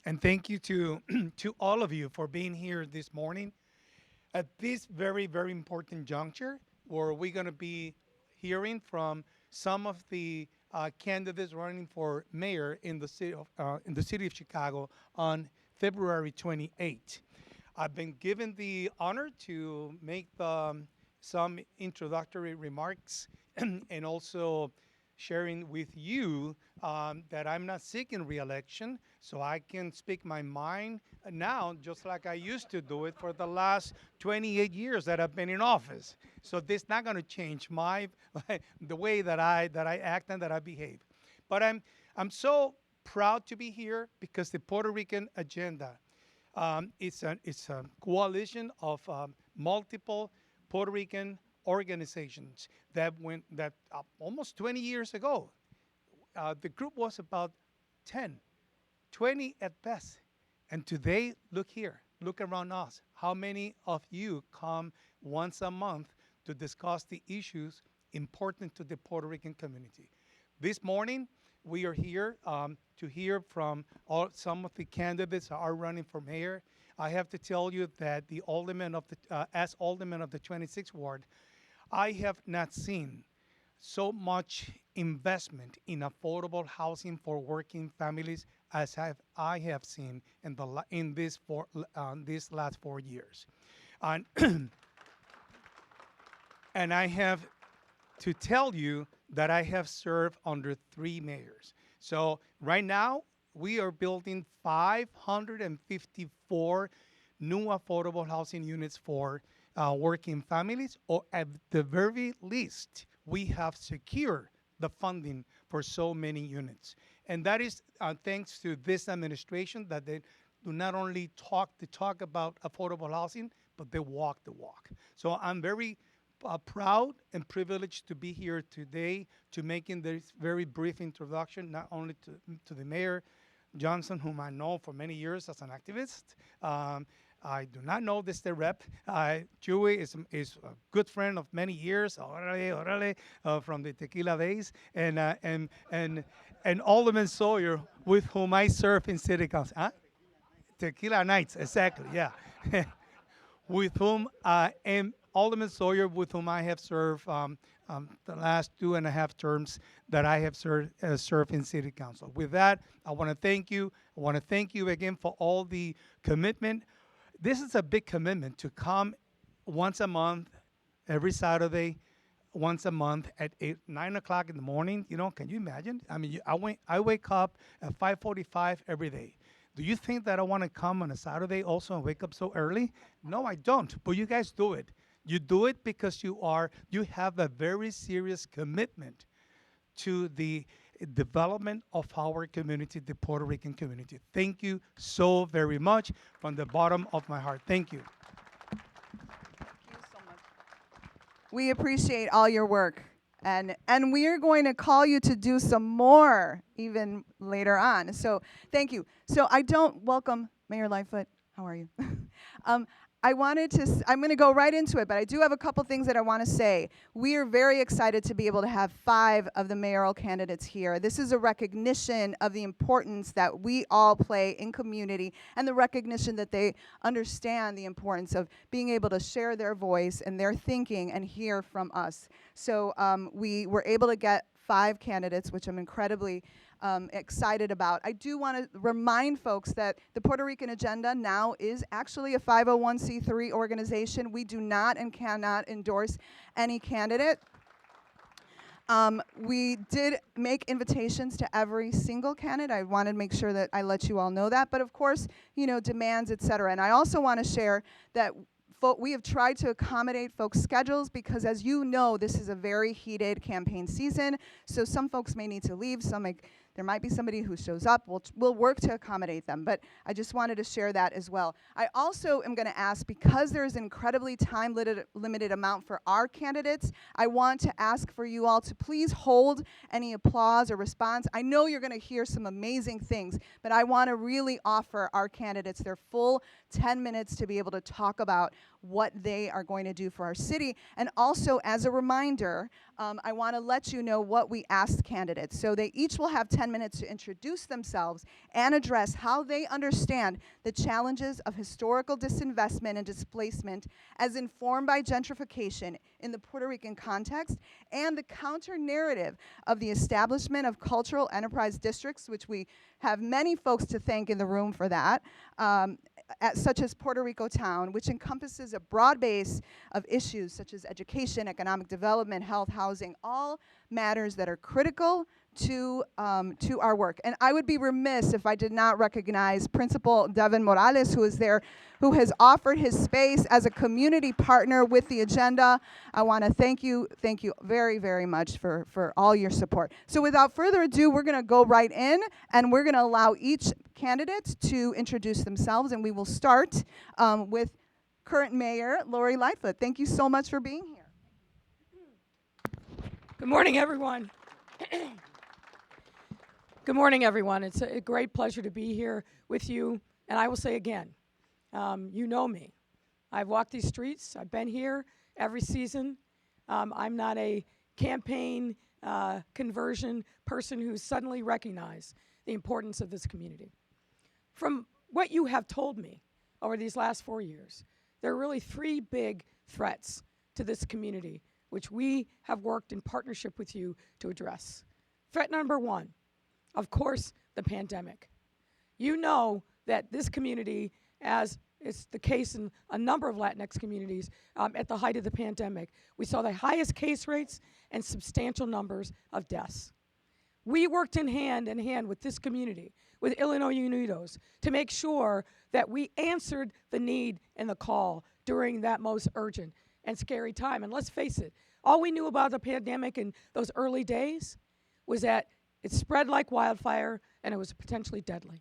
And thank you to to all of you for being here this morning at this very, very important juncture where we're going to be hearing from some of the candidates running for mayor in the city of Chicago on February 28th. I've been given the honor to make some introductory remarks and also sharing with you that I'm not seeking reelection, so I can speak my mind now, just like I used to do it for the last 28 years that I've been in office. So this is not going to change my the way that I act and that I behave. But I'm so proud to be here because the Puerto Rican agenda it's a coalition of multiple Puerto Rican organizations that almost 20 years ago, the group was about 10, 20 at best. And today, look here, look around us. How many of you come once a month to discuss the issues important to the Puerto Rican community? This morning, we are here to hear from some of the candidates that are running for mayor. I have to tell you that as alderman of the 26th ward, I have not seen so much investment in affordable housing for working families as I have seen in these last 4 years. And, and I have to tell you that I have served under 3 mayors. So right now, we are building 554 new affordable housing units for working families, or at the very least, we have secured the funding for so many units. And that is thanks to this administration that they do not only talk the talk about affordable housing, but they walk the walk. So I'm very proud and privileged to be here today to making this very brief introduction, not only to the Mayor Johnson, whom I know for many years as an activist. I do not know the state rep. Chewy is a good friend of many years, from the tequila days, and Alderman Sawyer, with whom I serve in city council. Huh? Tequila nights, exactly, yeah. With whom and Alderman Sawyer, with whom I have served the last 2.5 terms that I have served in City Council. With that, I want to thank you. I want to thank you again for all the commitment. This is a big commitment to come once a month, every Saturday, once a month at 9 o'clock in the morning. You know, can you imagine? I mean, I wake up at 5:45 every day. Do you think that I want to come on a Saturday also and wake up so early? No, I don't. But you guys do it. You do it because you have a very serious commitment to the development of our community, the Puerto Rican community. Thank you so very much from the bottom of my heart. Thank you. Thank you so much. We appreciate all your work. And we are going to call you to do some more even later on. So thank you. So welcome, Mayor Lightfoot. How are you? I'm going to go right into it, but I do have a couple things that I want to say. We are very excited to be able to have 5 of the mayoral candidates here. This is a recognition of the importance that we all play in community and the recognition that they understand the importance of being able to share their voice and their thinking and hear from us. So we were able to get 5 candidates, which I'm incredibly excited about. I do want to remind folks that the Puerto Rican Agenda now is actually a 501c3 organization. We do not and cannot endorse any candidate. We did make invitations to every single candidate. I wanted to make sure that I let you all know that. But of course, demands, et cetera. And I also want to share that we have tried to accommodate folks' schedules because, as you know, this is a very heated campaign season. So some folks may need to leave. There might be somebody who shows up. We'll work to accommodate them. But I just wanted to share that as well. I also am going to ask, because there's an incredibly time-limited amount for our candidates, I want to ask for you all to please hold any applause or response. I know you're going to hear some amazing things, but I want to really offer our candidates their full 10 minutes to be able to talk about what they are going to do for our city. And also, as a reminder, I want to let you know what we asked candidates. So they each will have 10 minutes to introduce themselves and address how they understand the challenges of historical disinvestment and displacement as informed by gentrification in the Puerto Rican context, and the counter-narrative of the establishment of cultural enterprise districts, which we have many folks to thank in the room for that, such as Puerto Rico Town, which encompasses a broad base of issues such as education, economic development, health, housing, all matters that are critical to our work. And I would be remiss if I did not recognize Principal Devin Morales, who is there, who has offered his space as a community partner with the agenda. I want to thank you very, very much for all your support. So without further ado, we're going to go right in, and we're going to allow each candidate to introduce themselves, and we will start with current Mayor Lori Lightfoot. Thank you so much for being here. Good morning, everyone. Good morning, everyone. It's a great pleasure to be here with you. And I will say again, you know me. I've walked these streets. I've been here every season. I'm not a campaign conversion person who's suddenly recognized the importance of this community. From what you have told me over these last 4 years, there are really 3 big threats to this community, which we have worked in partnership with you to address. Threat number 1, of course, the pandemic. You know that this community, as is the case in a number of Latinx communities, at the height of the pandemic, we saw the highest case rates and substantial numbers of deaths. We worked in hand with this community, with Illinois Unidos, to make sure that we answered the need and the call during that most urgent and scary time. And let's face it, all we knew about the pandemic in those early days was that it spread like wildfire and it was potentially deadly.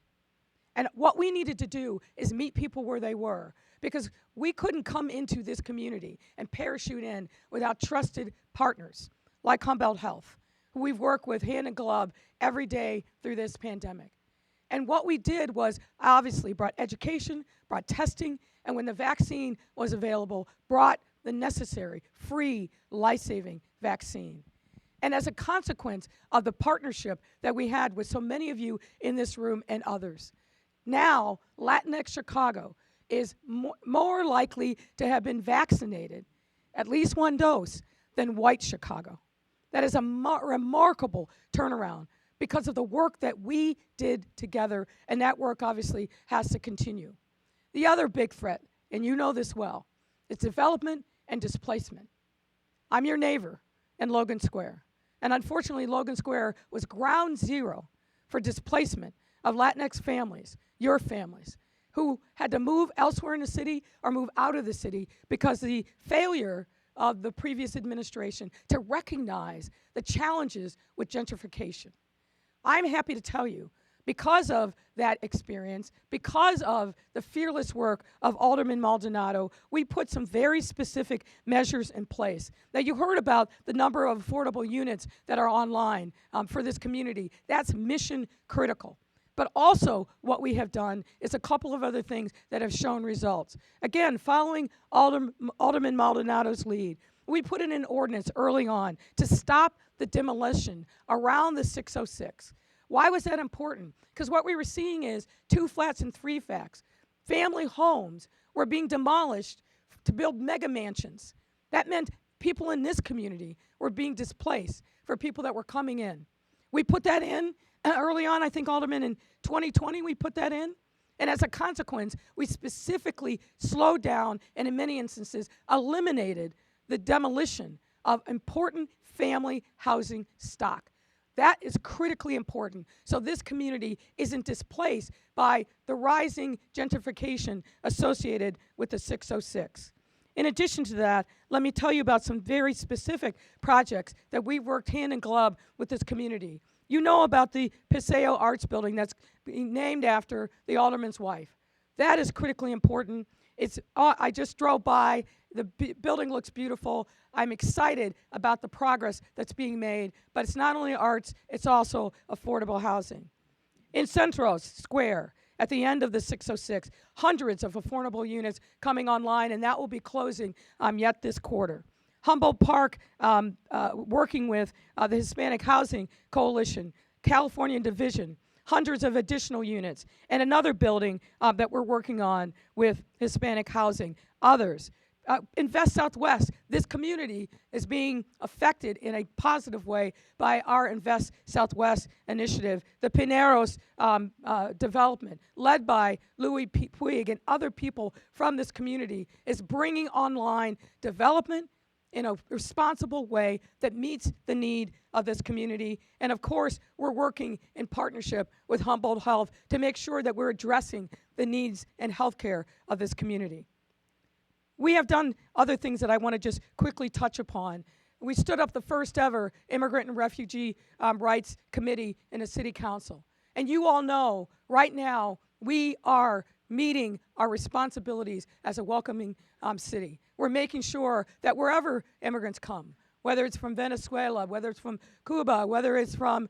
And what we needed to do is meet people where they were, because we couldn't come into this community and parachute in without trusted partners like Humboldt Health, who we've worked with hand in glove every day through this pandemic. And what we did was obviously brought education, brought testing, and when the vaccine was available, brought the necessary, free, life-saving vaccine. And as a consequence of the partnership that we had with so many of you in this room and others, now Latinx Chicago is more likely to have been vaccinated, at least 1 dose, than white Chicago. That is a remarkable turnaround because of the work that we did together, and that work obviously has to continue. The other big threat, and you know this well, is development and displacement. I'm your neighbor in Logan Square, and unfortunately Logan Square was ground zero for displacement of Latinx families, your families, who had to move elsewhere in the city or move out of the city because of the failure of the previous administration to recognize the challenges with gentrification. I'm happy to tell you, because of that experience, because of the fearless work of Alderman Maldonado, we put some very specific measures in place. Now, you heard about the number of affordable units that are online for this community. That's mission critical. But also what we have done is a couple of other things that have shown results. Again, following Alderman Maldonado's lead, we put in an ordinance early on to stop the demolition around the 606. Why was that important? Because what we were seeing is 2 flats and 3 flats. Family homes were being demolished to build mega mansions. That meant people in this community were being displaced for people that were coming in. We put that in early on, I think, Alderman, in 2020 we put that in. And as a consequence, we specifically slowed down and in many instances eliminated the demolition of important family housing stock. That is critically important, so this community isn't displaced by the rising gentrification associated with the 606. In addition to that, let me tell you about some very specific projects that we've worked hand in glove with this community. You know about the Paseo Arts Building that's being named after the alderman's wife. That is critically important. I just drove by. The building looks beautiful. I'm excited about the progress that's being made, but it's not only arts, it's also affordable housing. In Central Square, at the end of the 606, hundreds of affordable units coming online, and that will be closing yet this quarter. Humboldt Park, working with the Hispanic Housing Coalition, California Division, hundreds of additional units, and another building that we're working on with Hispanic Housing, others. Invest Southwest. This community is being affected in a positive way by our Invest Southwest initiative. The Pineros development, led by Louis Puig and other people from this community, is bringing online development in a responsible way that meets the need of this community. And of course, we're working in partnership with Humboldt Health to make sure that we're addressing the needs and healthcare of this community. We have done other things that I want to just quickly touch upon. We stood up the first ever Immigrant and Refugee Rights Committee in the City Council. And you all know right now we are meeting our responsibilities as a welcoming city. We're making sure that wherever immigrants come, whether it's from Venezuela, whether it's from Cuba, whether it's from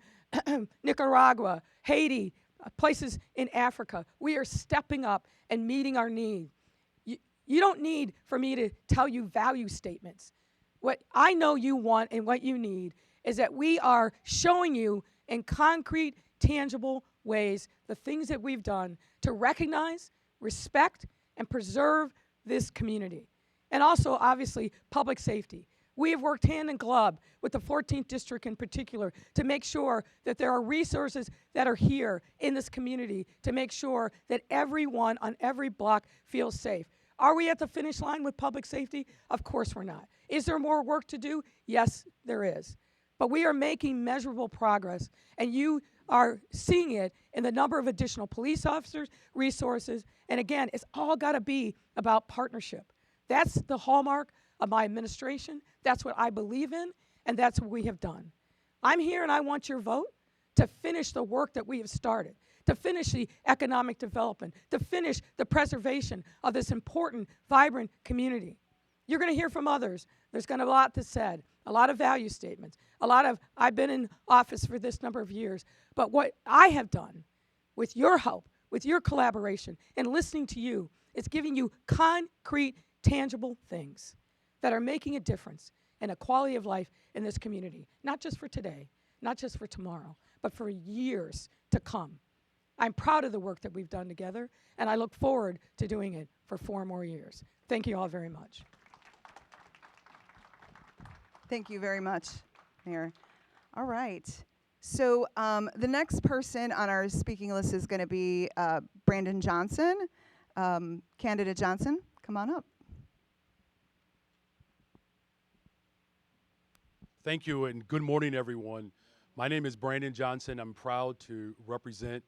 Nicaragua, Haiti, places in Africa, we are stepping up and meeting our needs. You don't need for me to tell you value statements. What I know you want and what you need is that we are showing you in concrete, tangible ways the things that we've done to recognize, respect, and preserve this community. And also, obviously, public safety. We have worked hand in glove with the 14th District in particular to make sure that there are resources that are here in this community to make sure that everyone on every block feels safe. Are we at the finish line with public safety? Of course we're not. Is there more work to do? Yes, there is. But we are making measurable progress, and you are seeing it in the number of additional police officers, resources, and again, it's all got to be about partnership. That's the hallmark of my administration. That's what I believe in, and that's what we have done. I'm here and I want your vote to finish the work that we have started, to finish the economic development, to finish the preservation of this important, vibrant community. You're going to hear from others. There's going to be a lot that's said, a lot of value statements, I've been in office for this number of years, but what I have done with your help, with your collaboration, and listening to you, is giving you concrete, tangible things that are making a difference in a quality of life in this community, not just for today, not just for tomorrow, but for years to come. I'm proud of the work that we've done together, and I look forward to doing it for 4 more years. Thank you all very much. Thank you very much, Mayor. All right. So the next person on our speaking list is going to be Brandon Johnson. Candidate Johnson, come on up. Thank you, and good morning, everyone. My name is Brandon Johnson. I'm proud to represent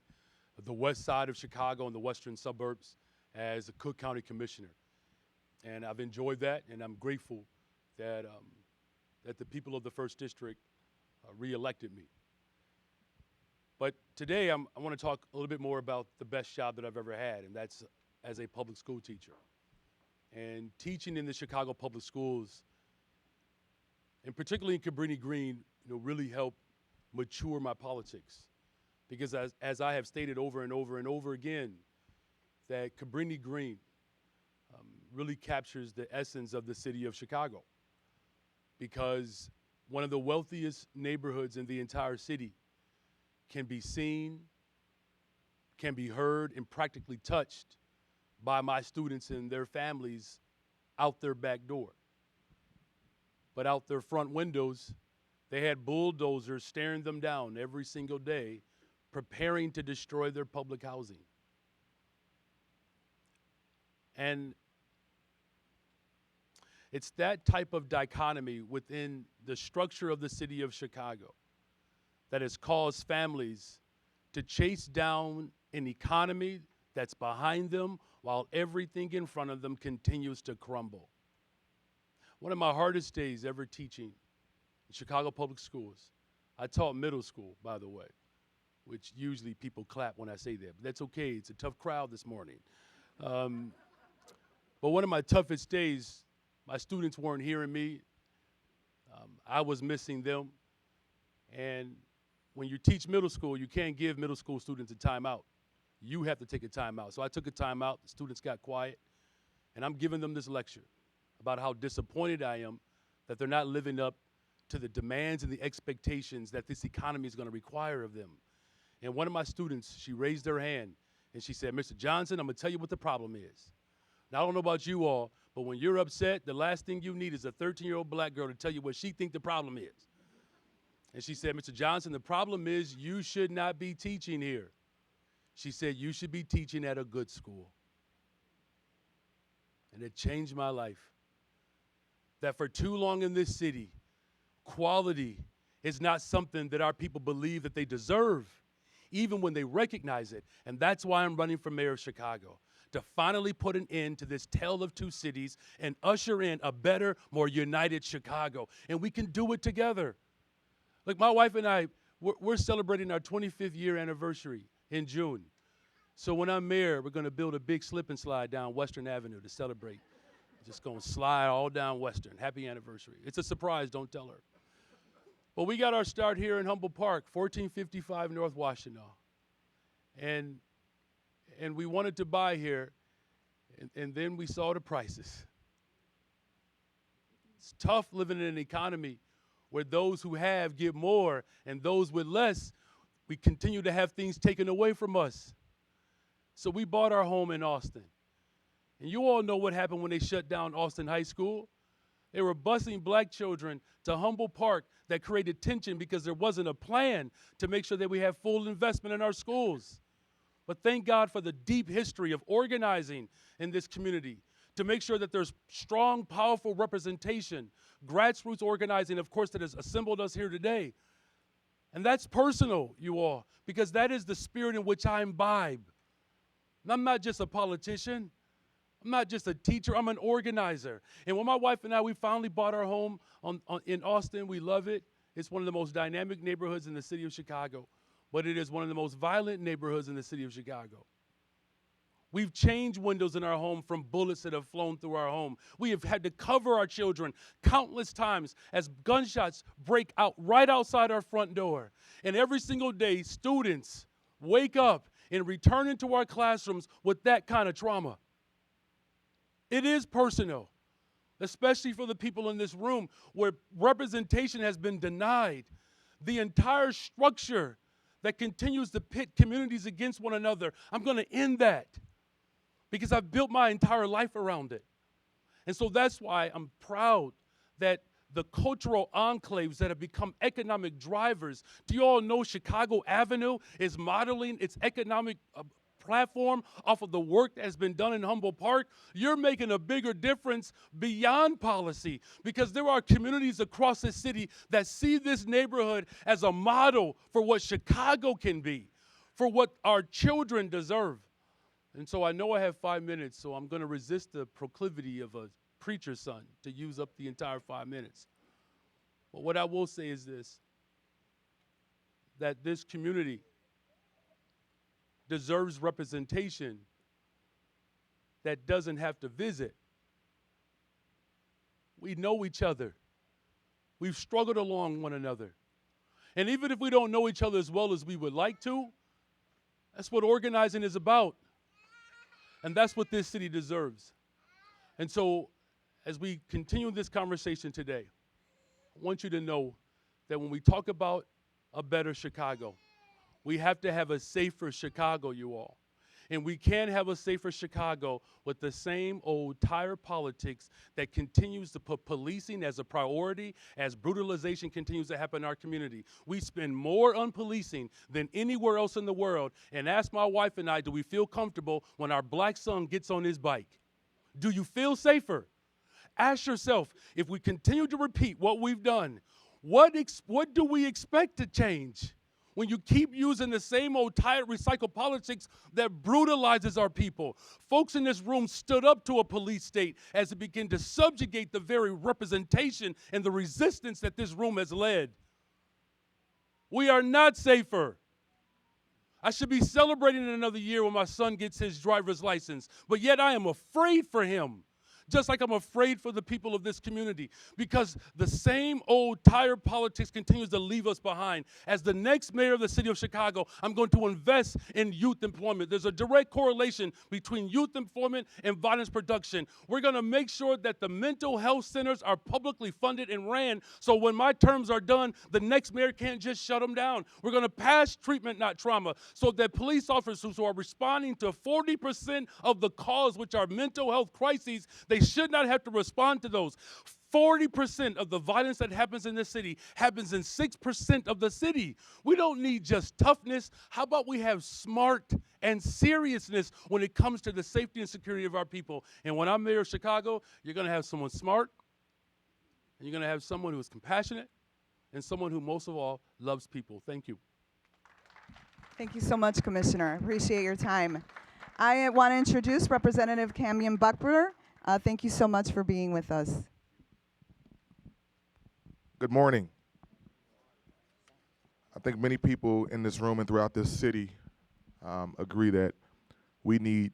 the west side of Chicago and the western suburbs as a Cook County Commissioner. And I've enjoyed that, and I'm grateful that, that the people of the 1st District re-elected me. But today, I want to talk a little bit more about the best job that I've ever had, and that's as a public school teacher. And teaching in the Chicago public schools, and particularly in Cabrini Green, really helped mature my politics. Because as I have stated over and over and over again, that Cabrini Green really captures the essence of the city of Chicago. Because one of the wealthiest neighborhoods in the entire city can be seen, can be heard, and practically touched by my students and their families out their back door. But out their front windows, they had bulldozers staring them down every single day, preparing to destroy their public housing. And it's that type of dichotomy within the structure of the city of Chicago that has caused families to chase down an economy that's behind them while everything in front of them continues to crumble. One of my hardest days ever teaching in Chicago Public Schools, I taught middle school, by the way, which usually people clap when I say that, but that's okay. It's a tough crowd this morning. But one of my toughest days, my students weren't hearing me. I was missing them. And when you teach middle school, you can't give middle school students a timeout. You have to take a time out. So I took a time out. The students got quiet. And I'm giving them this lecture about how disappointed I am that they're not living up to the demands and the expectations that this economy is going to require of them. And one of my students, she raised her hand and she said, Mr. Johnson, I'm going to tell you what the problem is. Now, I don't know about you all, but when you're upset, the last thing you need is a 13-year-old black girl to tell you what she thinks the problem is. And she said, Mr. Johnson, the problem is you should not be teaching here. She said, you should be teaching at a good school. And it changed my life. That for too long in this city, quality is not something that our people believe that they deserve, even when they recognize it. And that's why I'm running for mayor of Chicago, to finally put an end to this tale of two cities and usher in a better, more united Chicago. And we can do it together. Like my wife and I, we're celebrating our 25th year anniversary in June. So when I'm mayor, we're going to build a big slip and slide down Western Avenue to celebrate. Just going to slide all down Western. Happy anniversary. It's a surprise, don't tell her. But we got our start here in Humboldt Park, 1455 North Washtenaw. And we wanted to buy here, and then we saw the prices. It's tough living in an economy where those who have get more, and those with less, we continue to have things taken away from us. So we bought our home in Austin. And you all know what happened when they shut down Austin High School. They were busing black children to Humboldt Park. That created tension because there wasn't a plan to make sure that we have full investment in our schools. But thank God for the deep history of organizing in this community to make sure that there's strong, powerful representation, grassroots organizing, of course, that has assembled us here today. And that's personal, you all, because that is the spirit in which I imbibe. And I'm not just a politician. I'm not just a teacher. I'm an organizer. And when my wife and I, we finally bought our home in Austin. We love it. It's one of the most dynamic neighborhoods in the city of Chicago, but it is one of the most violent neighborhoods in the city of Chicago. We've changed windows in our home from bullets that have flown through our home. We have had to cover our children countless times as gunshots break out right outside our front door. And every single day, students wake up and return into our classrooms with that kind of trauma. It is personal, especially for the people in this room where representation has been denied. The entire structure that continues to pit communities against one another, I'm going to end that because I've built my entire life around it. And so that's why I'm proud that the cultural enclaves that have become economic drivers. Do you all know Chicago Avenue is modeling its economic platform off of the work that has been done in Humboldt Park? You're making a bigger difference beyond policy because there are communities across the city that see this neighborhood as a model for what Chicago can be, for what our children deserve. And so I know I have 5 minutes, so I'm going to resist the proclivity of a preacher's son to use up the entire 5 minutes. But what I will say is this, that this community deserves representation that doesn't have to visit. We know each other. We've struggled along one another. And even if we don't know each other as well as we would like to, that's what organizing is about. And that's what this city deserves. And so as we continue this conversation today, I want you to know that when we talk about a better Chicago, we have to have a safer Chicago, you all. And we can't have a safer Chicago with the same old tired politics that continues to put policing as a priority as brutalization continues to happen in our community. We spend more on policing than anywhere else in the world. And ask my wife and I, do we feel comfortable when our black son gets on his bike? Do you feel safer? Ask yourself, if we continue to repeat what we've done, what do we expect to change? When you keep using the same old tired recycled politics that brutalizes our people. Folks in this room stood up to a police state as it began to subjugate the very representation and the resistance that this room has led. We are not safer. I should be celebrating in another year when my son gets his driver's license, but yet I am afraid for him just like I'm afraid for the people of this community, because the same old tired politics continues to leave us behind. As the next mayor of the city of Chicago, I'm going to invest in youth employment. There's a direct correlation between youth employment and violence production. We're going to make sure that the mental health centers are publicly funded and ran, so when my terms are done, the next mayor can't just shut them down. We're going to pass treatment, not trauma, so that police officers who are responding to 40% of the calls, which are mental health crises, they should not have to respond to those. 40% of the violence that happens in this city happens in 6% of the city. We don't need just toughness. How about we have smart and seriousness when it comes to the safety and security of our people? And when I'm mayor of Chicago, you're going to have someone smart, and you're going to have someone who is compassionate, and someone who most of all loves people. Thank you. Thank you so much, Commissioner. Appreciate your time. I want to introduce Representative Camion Buckler. Thank you so much for being with us. Good morning. I think many people in this room and throughout this city agree that we need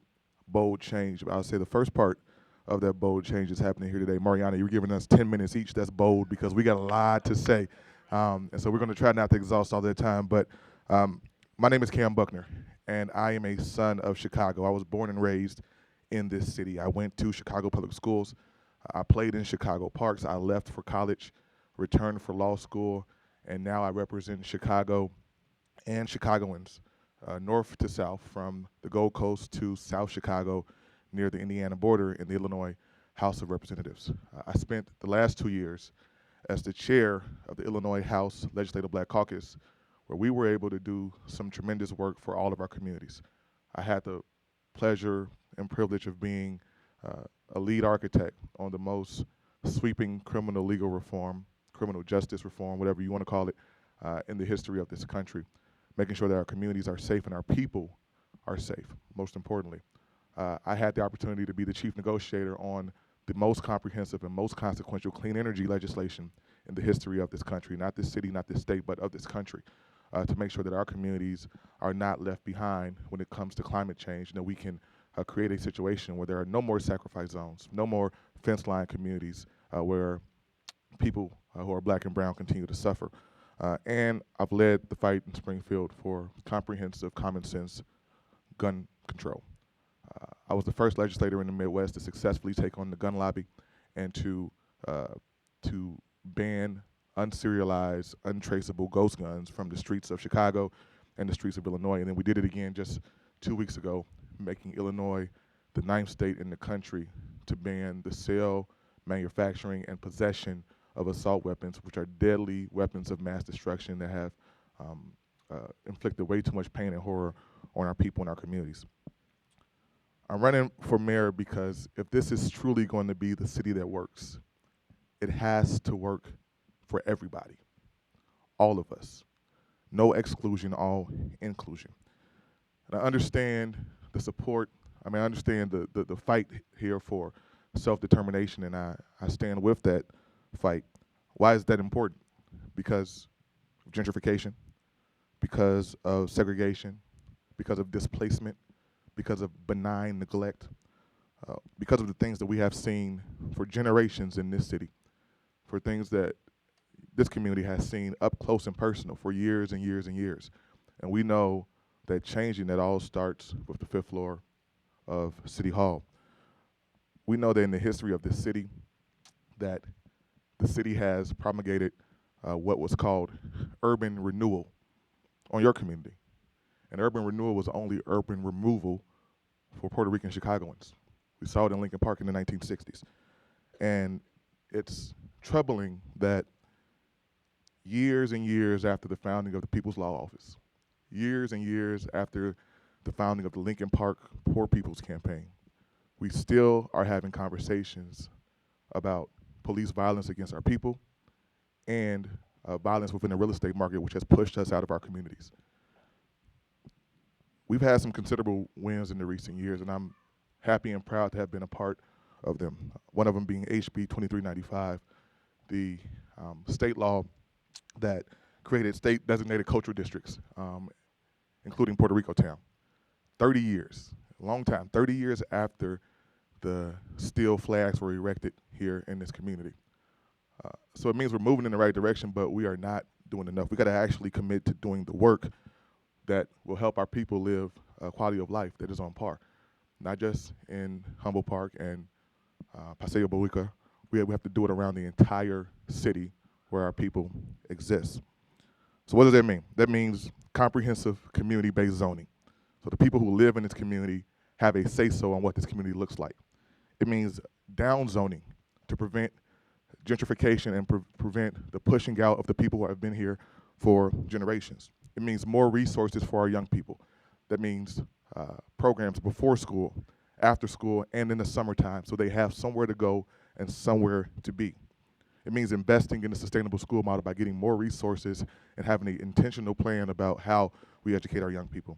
bold change. I would say the first part of that bold change is happening here today. Mariana, you're giving us 10 minutes each. That's bold because we got a lot to say. And so we're going to try not to exhaust all that time. But my name is Cam Buckner, and I am a son of Chicago. I was born and raised in this city. I went to Chicago Public Schools. I played in Chicago Parks. I left for college, returned for law school, and now I represent Chicago and Chicagoans, north to south, from the Gold Coast to South Chicago, near the Indiana border in the Illinois House of Representatives. I spent the last 2 years as the chair of the Illinois House Legislative Black Caucus, where we were able to do some tremendous work for all of our communities. I had the pleasure and privilege of being a lead architect on the most sweeping criminal legal reform, criminal justice reform, whatever you want to call it, in the history of this country, making sure that our communities are safe and our people are safe, most importantly. I had the opportunity to be the chief negotiator on the most comprehensive and most consequential clean energy legislation in the history of this country, not this city, not this state, but of this country, to make sure that our communities are not left behind when it comes to climate change, and that we can create a situation where there are no more sacrifice zones, no more fence line communities where people who are black and brown continue to suffer. And I've led the fight in Springfield for comprehensive, common sense gun control. I was the first legislator in the Midwest to successfully take on the gun lobby and to ban unserialized, untraceable ghost guns from the streets of Chicago and the streets of Illinois. And then we did it again just 2 weeks ago, making Illinois the 9th state in the country to ban the sale, manufacturing, and possession of assault weapons, which are deadly weapons of mass destruction that have inflicted way too much pain and horror on our people and our communities. I'm running for mayor because if this is truly going to be the city that works, it has to work for everybody, all of us. No exclusion, all inclusion. And I understand the support. I understand the fight here for self-determination, and I stand with that fight. Why is that important? Because of gentrification, because of segregation, because of displacement, because of benign neglect, because of the things that we have seen for generations in this city, for things that this community has seen up close and personal for years and years and years. And we know that changing that all starts with the 5th floor of City Hall. We know that in the history of this city, that the city has promulgated what was called urban renewal on your community. And urban renewal was only urban removal for Puerto Rican Chicagoans. We saw it in Lincoln Park in the 1960s. And it's troubling that years and years after the founding of the People's Law Office, years and years after the founding of the Lincoln Park Poor People's Campaign, we still are having conversations about police violence against our people and violence within the real estate market, which has pushed us out of our communities. We've had some considerable wins in the recent years, and I'm happy and proud to have been a part of them. One of them being HB 2395, the state law that created state designated cultural districts, including Puerto Rico Town. 30 years, a long time, 30 years after the steel flags were erected here in this community. So it means we're moving in the right direction, but we are not doing enough. We got to actually commit to doing the work that will help our people live a quality of life that is on par, not just in Humboldt Park and Paseo Boica. We have to do it around the entire city where our people exist. So what does that mean? That means comprehensive community-based zoning. So the people who live in this community have a say-so on what this community looks like. It means down zoning to prevent gentrification and prevent the pushing out of the people who have been here for generations. It means more resources for our young people. That means programs before school, after school, and in the summertime, so they have somewhere to go and somewhere to be. It means investing in a sustainable school model by getting more resources and having an intentional plan about how we educate our young people.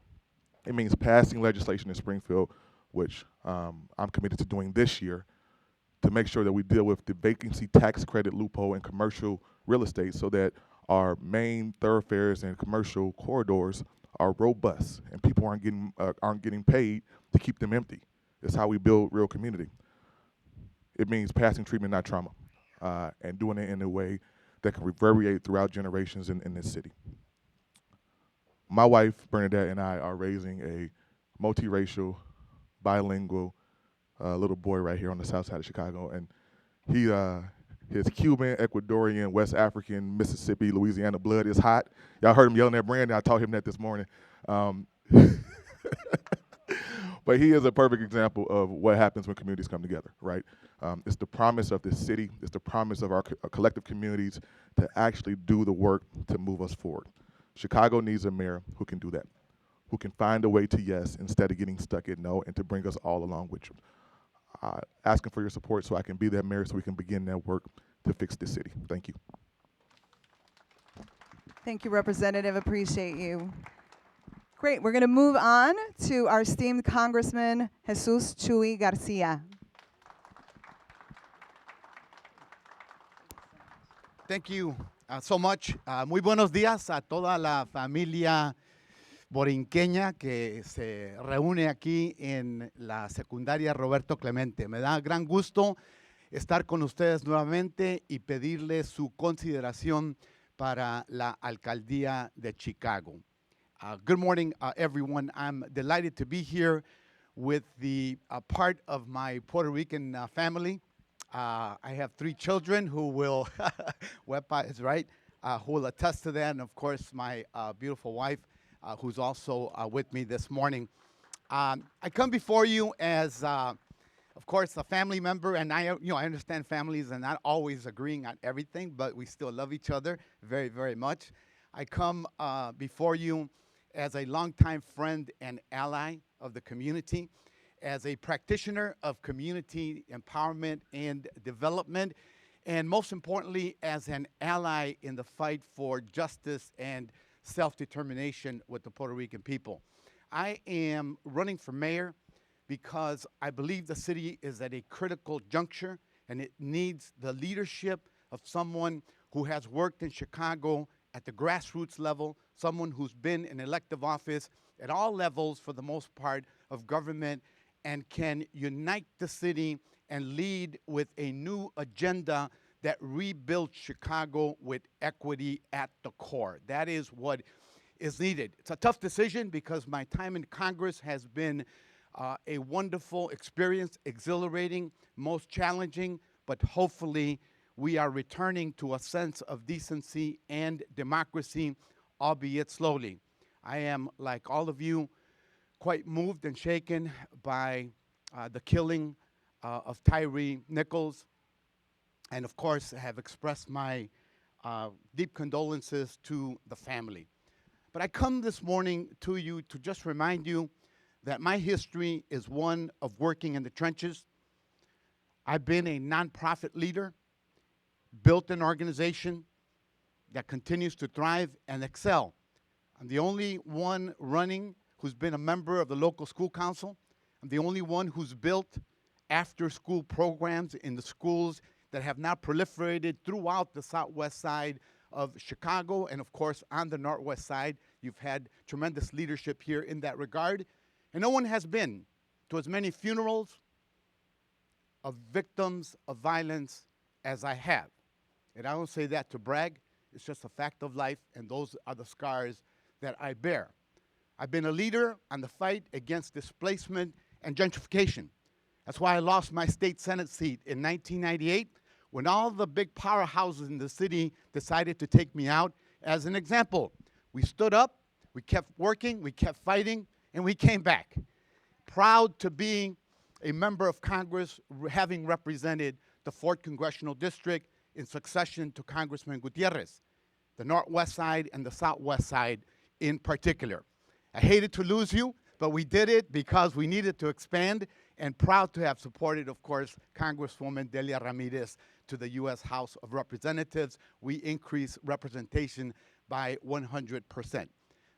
It means passing legislation in Springfield, which I'm committed to doing this year, to make sure that we deal with the vacancy tax credit loophole in commercial real estate so that our main thoroughfares and commercial corridors are robust and people aren't getting paid to keep them empty. It's how we build real community. It means passing treatment, not trauma, and doing it in a way that can reverberate throughout generations in this city. My wife, Bernadette, and I are raising a multiracial, bilingual little boy right here on the south side of Chicago. And his Cuban, Ecuadorian, West African, Mississippi, Louisiana blood is hot. Y'all heard him yelling at Brandon. I taught him that this morning. But he is a perfect example of what happens when communities come together, right? It's the promise of this city. It's the promise of our collective communities to actually do the work to move us forward. Chicago needs a mayor who can do that, who can find a way to yes instead of getting stuck at no, and to bring us all along with you. Asking for your support so I can be that mayor so we can begin that work to fix this city. Thank you. Thank you, Representative. Appreciate you. Great. We're going to move on to our esteemed Congressman Jesus Chuy Garcia. Thank you so much. Muy buenos días a toda la familia borinqueña que se reúne aquí en la secundaria Roberto Clemente. Me da gran gusto estar con ustedes nuevamente y pedirles su consideración para la alcaldía de Chicago. Good morning, everyone. I'm delighted to be here with the part of my Puerto Rican family. I have 3 children who will, Wepa is right, who will attest to that, and of course my beautiful wife, who's also with me this morning. I come before you as, of course, a family member, and I understand families are not always agreeing on everything, but we still love each other very, very much. I come before you as a longtime friend and ally of the community, as a practitioner of community empowerment and development, and most importantly, as an ally in the fight for justice and self-determination with the Puerto Rican people. I am running for mayor because I believe the city is at a critical juncture and it needs the leadership of someone who has worked in Chicago at the grassroots level, someone who's been in elective office at all levels for the most part of government and can unite the city and lead with a new agenda that rebuilds Chicago with equity at the core. That is what is needed. It's a tough decision because my time in Congress has been a wonderful experience, exhilarating, most challenging, but hopefully we are returning to a sense of decency and democracy, albeit slowly. I am, like all of you, quite moved and shaken by the killing of Tyree Nichols, and of course have expressed my deep condolences to the family. But I come this morning to you to just remind you that my history is one of working in the trenches. I've been a nonprofit leader, built an organization that continues to thrive and excel. I'm the only one running who's been a member of the local school council. I'm the only one who's built after-school programs in the schools that have now proliferated throughout the southwest side of Chicago, and of course on the northwest side. You've had tremendous leadership here in that regard. And no one has been to as many funerals, of victims of violence as I have. And I don't say that to brag. It's just a fact of life, and those are the scars that I bear. I've been a leader on the fight against displacement and gentrification. That's why I lost my state Senate seat in 1998 when all the big powerhouses in the city decided to take me out. As an example, we stood up, we kept working, we kept fighting, and we came back. Proud to be a member of Congress, having represented the 4th Congressional District in succession to Congressman Gutierrez, the Northwest Side and the Southwest Side in particular. I hated to lose you, but we did it because we needed to expand, and proud to have supported, of course, Congresswoman Delia Ramirez to the U.S. House of Representatives. We increased representation by 100%.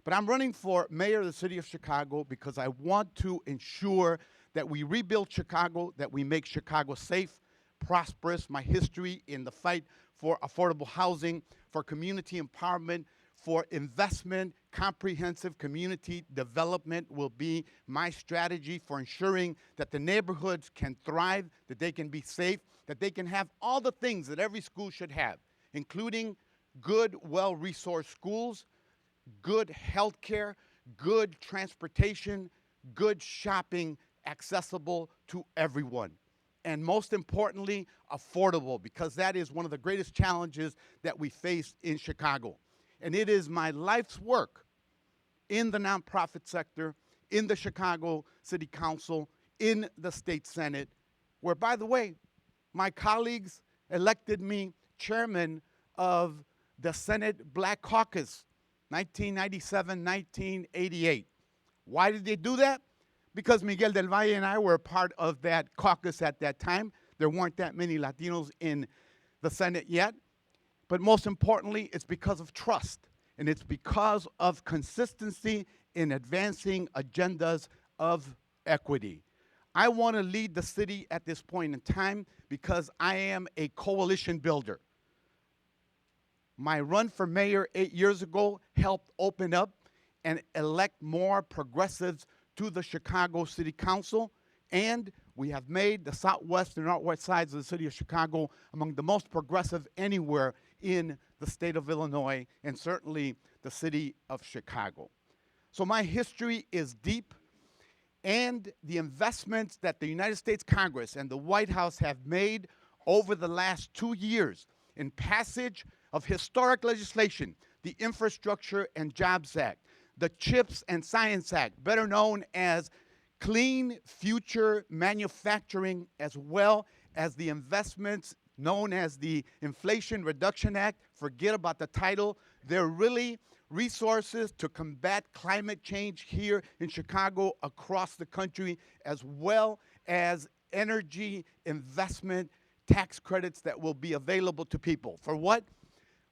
But I'm running for mayor of the city of Chicago because I want to ensure that we rebuild Chicago, that we make Chicago safe, prosperous. My history in the fight for affordable housing, for community empowerment, for investment, comprehensive community development will be my strategy for ensuring that the neighborhoods can thrive, that they can be safe, that they can have all the things that every school should have, including good, well-resourced schools, good health care, good transportation, good shopping, accessible to everyone. And most importantly, affordable, because that is one of the greatest challenges that we face in Chicago. And it is my life's work in the nonprofit sector, in the Chicago City Council, in the State Senate, where, by the way, my colleagues elected me chairman of the Senate Black Caucus, 1997, 1988. Why did they do that? Because Miguel del Valle and I were a part of that caucus at that time. There weren't that many Latinos in the Senate yet. But most importantly, it's because of trust, and it's because of consistency in advancing agendas of equity. I want to lead the city at this point in time because I am a coalition builder. My run for mayor 8 years ago helped open up and elect more progressives to the Chicago City Council, and we have made the southwest and northwest sides of the city of Chicago among the most progressive anywhere in the state of Illinois, and certainly the city of Chicago. So my history is deep, and the investments that the United States Congress and the White House have made over the last 2 years in passage of historic legislation, the Infrastructure and Jobs Act, the CHIPS and Science Act, better known as Clean Future Manufacturing, as well as the investments known as the Inflation Reduction Act. Forget about the title. They're really resources to combat climate change here in Chicago, across the country, as well as energy investment tax credits that will be available to people. For what?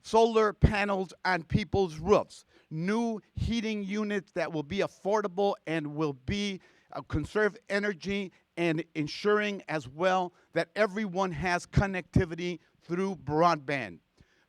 Solar panels on people's roofs, new heating units that will be affordable and will be conserve energy, and ensuring as well that everyone has connectivity through broadband.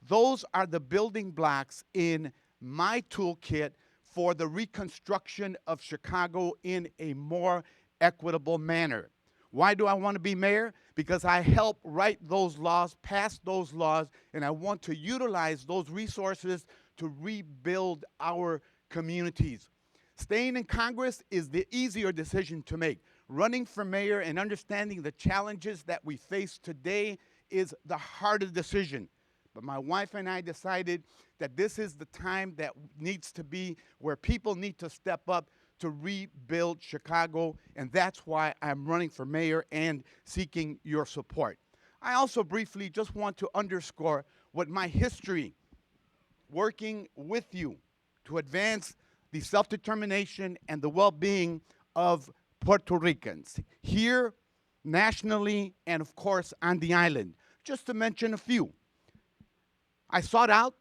Those are the building blocks in my toolkit for the reconstruction of Chicago in a more equitable manner. Why do I want to be mayor? Because I help write those laws, pass those laws, and I want to utilize those resources to rebuild our communities. Staying in Congress is the easier decision to make. Running for mayor and understanding the challenges that we face today is the harder decision. But my wife and I decided that this is the time that needs to be where people need to step up to rebuild Chicago, and that's why I'm running for mayor and seeking your support. I also briefly just want to underscore what my history working with you to advance the self-determination and the well-being of Puerto Ricans, here, nationally, and of course on the island. Just to mention a few. I sought out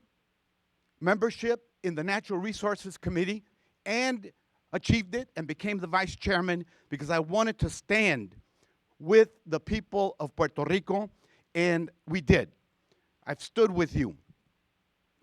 membership in the Natural Resources Committee and achieved it and became the vice chairman because I wanted to stand with the people of Puerto Rico, and we did. I've stood with you.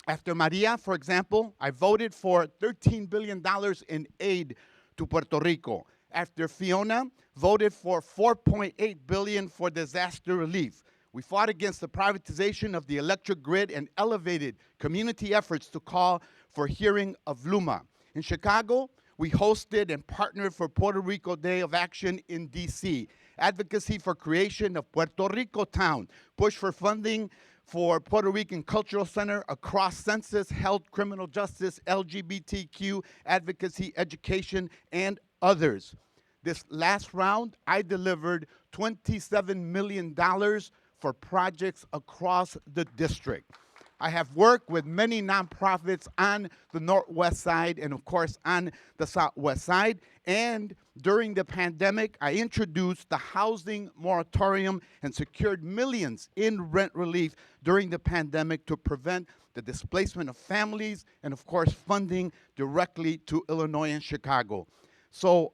After Maria, for example, I voted for $13 billion in aid to Puerto Rico. After Fiona, voted for $4.8 billion for disaster relief. We fought against the privatization of the electric grid and elevated community efforts to call for hearing of Luma. In Chicago, we hosted and partnered for Puerto Rico Day of Action in D.C., advocacy for creation of Puerto Rico Town, push for funding for Puerto Rican Cultural Center across census, health, criminal justice, LGBTQ, advocacy, education, and others. This last round, I delivered $27 million for projects across the district. I have worked with many nonprofits on the Northwest side and, of course, on the Southwest side. And during the pandemic, I introduced the housing moratorium and secured millions in rent relief during the pandemic to prevent the displacement of families and, of course, funding directly to Illinois and Chicago. So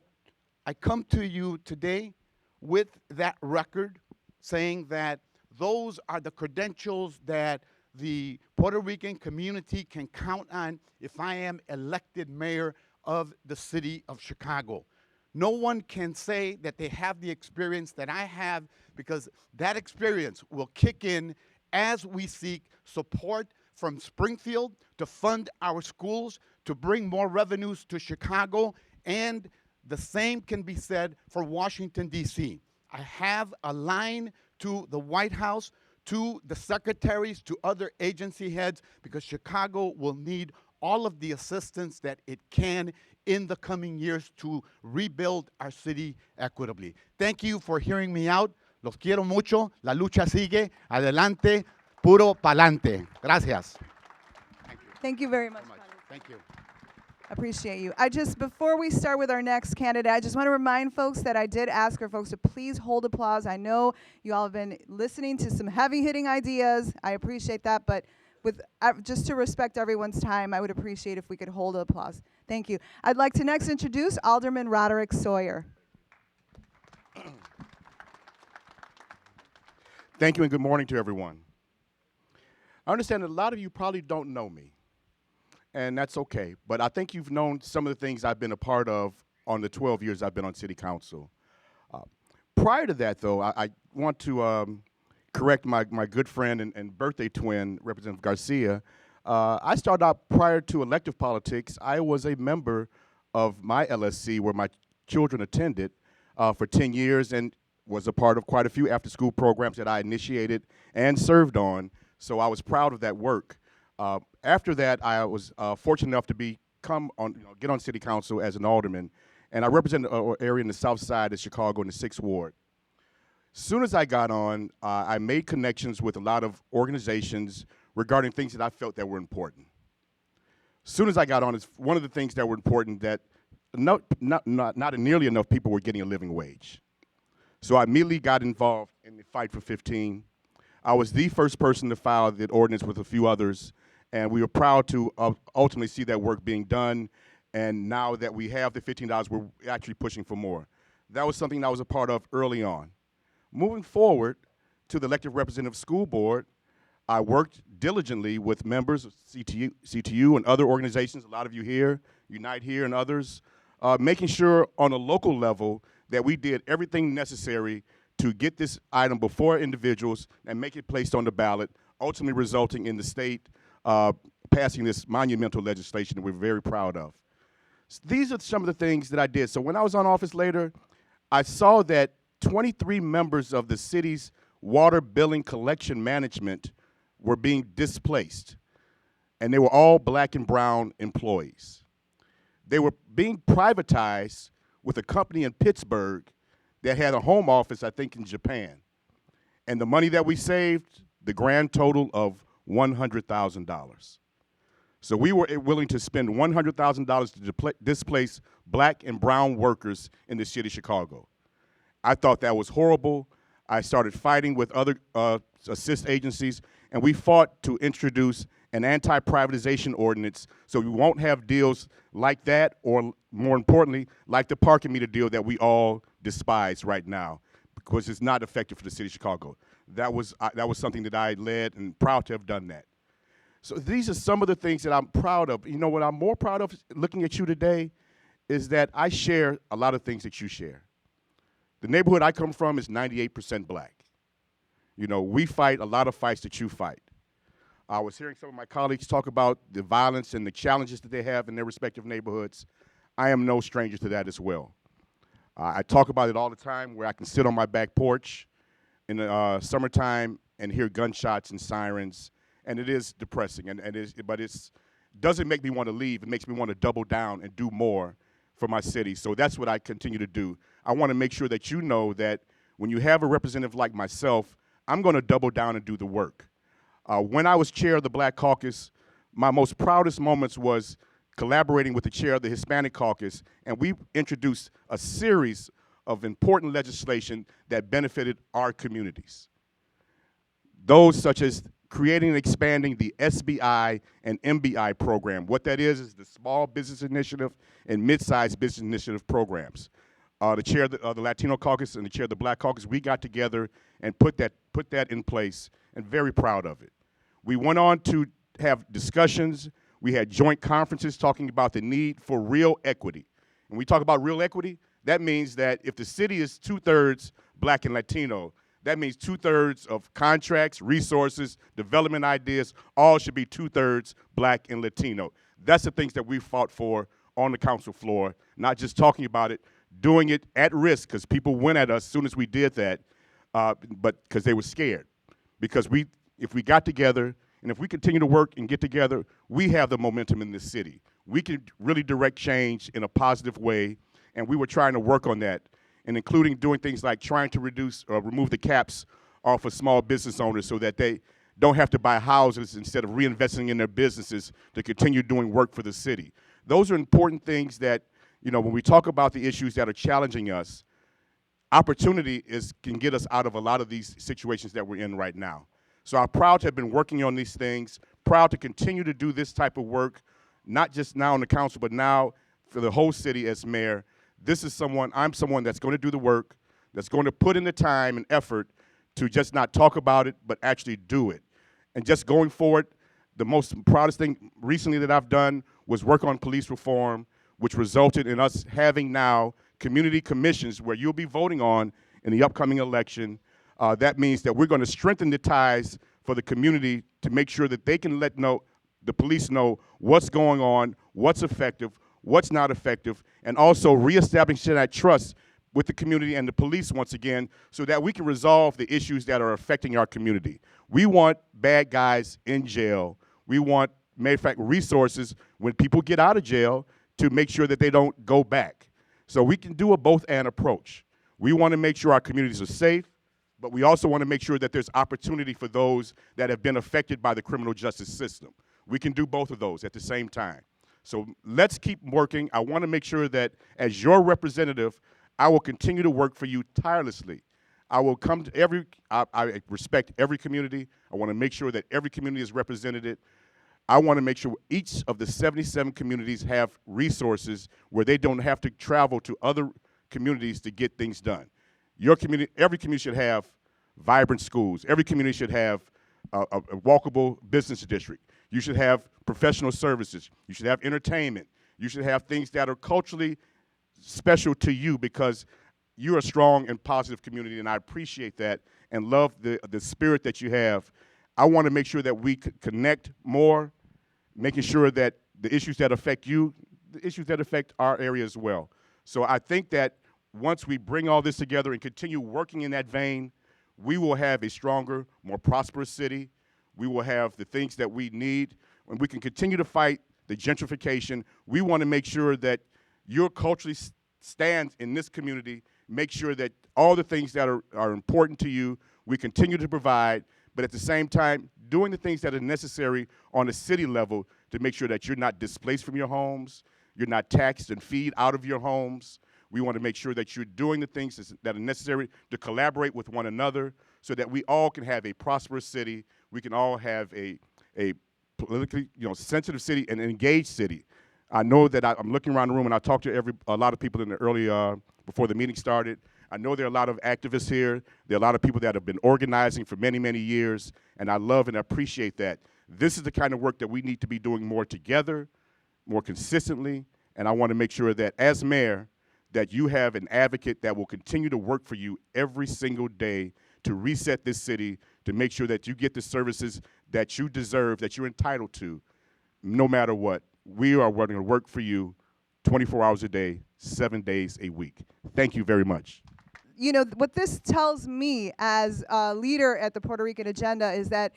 I come to you today with that record saying that those are the credentials that the Puerto Rican community can count on if I am elected mayor of the city of Chicago. No one can say that they have the experience that I have, because that experience will kick in as we seek support from Springfield to fund our schools, to bring more revenues to Chicago, and the same can be said for Washington, D.C. I have a line to the White House, to the secretaries, to other agency heads, because Chicago will need all of the assistance that it can in the coming years to rebuild our city equitably. Thank you for hearing me out. Los quiero mucho. La lucha sigue. Adelante. Puro pa'lante. Gracias. Thank you very much. Thank you. Appreciate you. Before we start with our next candidate, I just want to remind folks that I did ask for folks to please hold applause. I know you all have been listening to some heavy-hitting ideas. I appreciate that, but just to respect everyone's time, I would appreciate if we could hold applause. Thank you. I'd like to next introduce Alderman Roderick Sawyer. Thank you and good morning to everyone. I understand that a lot of you probably don't know me, and that's okay, but I think you've known some of the things I've been a part of on the 12 years I've been on City Council. Prior to that, though, I want to correct my good friend and birthday twin, Representative Garcia. I started out prior to elective politics. I was a member of my LSC where my children attended for 10 years and was a part of quite a few after-school programs that I initiated and served on, so I was proud of that work. After that, I was fortunate enough to get on City Council as an alderman, and I represent an area in the south side of Chicago in the 6th Ward. Soon as I got on, I made connections with a lot of organizations regarding things that I felt that were important. Soon as I got on, it's one of the things that were important that not nearly enough people were getting a living wage. So I immediately got involved in the Fight for 15. I was the first person to file the ordinance with a few others, and we were proud to ultimately see that work being done. And now that we have the $15, we're actually pushing for more. That was something I was a part of early on. Moving forward to the elected representative school board, I worked diligently with members of CTU and other organizations, a lot of you here, Unite Here and others, making sure on a local level that we did everything necessary to get this item before individuals and make it placed on the ballot, ultimately resulting in the state passing this monumental legislation that we're very proud of. So these are some of the things that I did. So when I was on office later, I saw that 23 members of the city's water billing collection management were being displaced, and they were all black and brown employees. They were being privatized with a company in Pittsburgh that had a home office, I think, in Japan. And the money that we saved, the grand total of $100,000. So we were willing to spend $100,000 to displace black and brown workers in the city of Chicago. I thought that was horrible. I started fighting with other assist agencies, and we fought to introduce an anti-privatization ordinance so we won't have deals like that, or more importantly, like the parking meter deal that we all despise right now, because it's not effective for the city of Chicago. That was something that I led, and proud to have done that. So these are some of the things that I'm proud of. You know what I'm more proud of looking at you today is that I share a lot of things that you share. The neighborhood I come from is 98% black. You know, we fight a lot of fights that you fight. I was hearing some of my colleagues talk about the violence and the challenges that they have in their respective neighborhoods. I am no stranger to that as well. I talk about it all the time, where I can sit on my back porch in the summertime and hear gunshots and sirens, and it is depressing. But it doesn't make me want to leave. It makes me want to double down and do more for my city. So that's what I continue to do. I want to make sure that you know that when you have a representative like myself, I'm going to double down and do the work. When I was chair of the Black Caucus, my most proudest moments was collaborating with the chair of the Hispanic Caucus, and we introduced a series of important legislation that benefited our communities. Those such as creating and expanding the SBI and MBI program. What that is the Small Business Initiative and Mid-Sized Business Initiative programs. The chair of the Latino Caucus and the chair of the Black Caucus, we got together and put that in place, and very proud of it. We went on to have discussions. We had joint conferences talking about the need for real equity. When we talk about real equity, that means that if the city is 2/3 black and Latino, that means 2/3 of contracts, resources, development ideas, all should be 2/3 black and Latino. That's the things that we fought for on the council floor, not just talking about it, doing it at risk, because people went at us as soon as we did that, but because they were scared. Because if we got together, and if we continue to work and get together, we have the momentum in this city. We can really direct change in a positive way, and we were trying to work on that, and including doing things like trying to reduce or remove the caps off of small business owners so that they don't have to buy houses instead of reinvesting in their businesses to continue doing work for the city. Those are important things that, you know, when we talk about the issues that are challenging us, opportunity can get us out of a lot of these situations that we're in right now. So I'm proud to have been working on these things, proud to continue to do this type of work, not just now on the council, but now for the whole city as mayor. I'm someone that's going to do the work, that's going to put in the time and effort to just not talk about it, but actually do it. And just going forward, the most proudest thing recently that I've done was work on police reform, which resulted in us having now community commissions where you'll be voting on in the upcoming election. That means that we're going to strengthen the ties for the community to make sure that they can let the police know what's going on, what's effective, what's not effective, and also reestablishing that trust with the community and the police once again so that we can resolve the issues that are affecting our community. We want bad guys in jail. We want, matter of fact, resources when people get out of jail to make sure that they don't go back. So we can do a both-and approach. We want to make sure our communities are safe, but we also want to make sure that there's opportunity for those that have been affected by the criminal justice system. We can do both of those at the same time. So let's keep working. I want to make sure that as your representative, I will continue to work for you tirelessly. I will come to I respect every community. I want to make sure that every community is represented. I want to make sure each of the 77 communities have resources where they don't have to travel to other communities to get things done. Your community, every community should have vibrant schools. Every community should have a walkable business district. You should have professional services. You should have entertainment. You should have things that are culturally special to you because you're a strong and positive community, and I appreciate that and love the spirit that you have. I want to make sure that we connect more, making sure that the issues that affect you, the issues that affect our area as well. So I think that once we bring all this together and continue working in that vein, we will have a stronger, more prosperous city. We will have the things that we need, and we can continue to fight the gentrification. We want to make sure that your culturally stands in this community, make sure that all the things that are important to you, we continue to provide, but at the same time, doing the things that are necessary on a city level to make sure that you're not displaced from your homes, you're not taxed and feed out of your homes. We want to make sure that you're doing the things that are necessary to collaborate with one another so that we all can have a prosperous city. We can all have a politically sensitive city and an engaged city. I know that I'm looking around the room and I talked to a lot of people in the early, before the meeting started. I know there are a lot of activists here. There are a lot of people that have been organizing for many, many years, and I love and appreciate that. This is the kind of work that we need to be doing more together, more consistently, and I want to make sure that as mayor, that you have an advocate that will continue to work for you every single day to reset this city, to make sure that you get the services that you deserve, that you're entitled to, no matter what. We are going to work for you 24 hours a day, 7 days a week. Thank you very much. You know, what this tells me as a leader at the Puerto Rican Agenda is that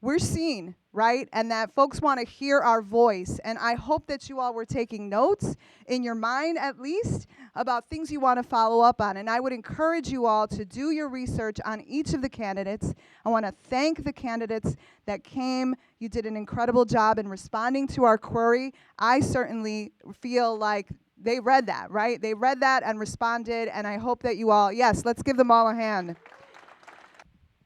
we're seen, right? And that folks want to hear our voice. And I hope that you all were taking notes in your mind, at least, about things you want to follow up on. And I would encourage you all to do your research on each of the candidates. I want to thank the candidates that came. You did an incredible job in responding to our query. I certainly feel like they read that, right? They read that and responded, and I hope that you all, yes, let's give them all a hand.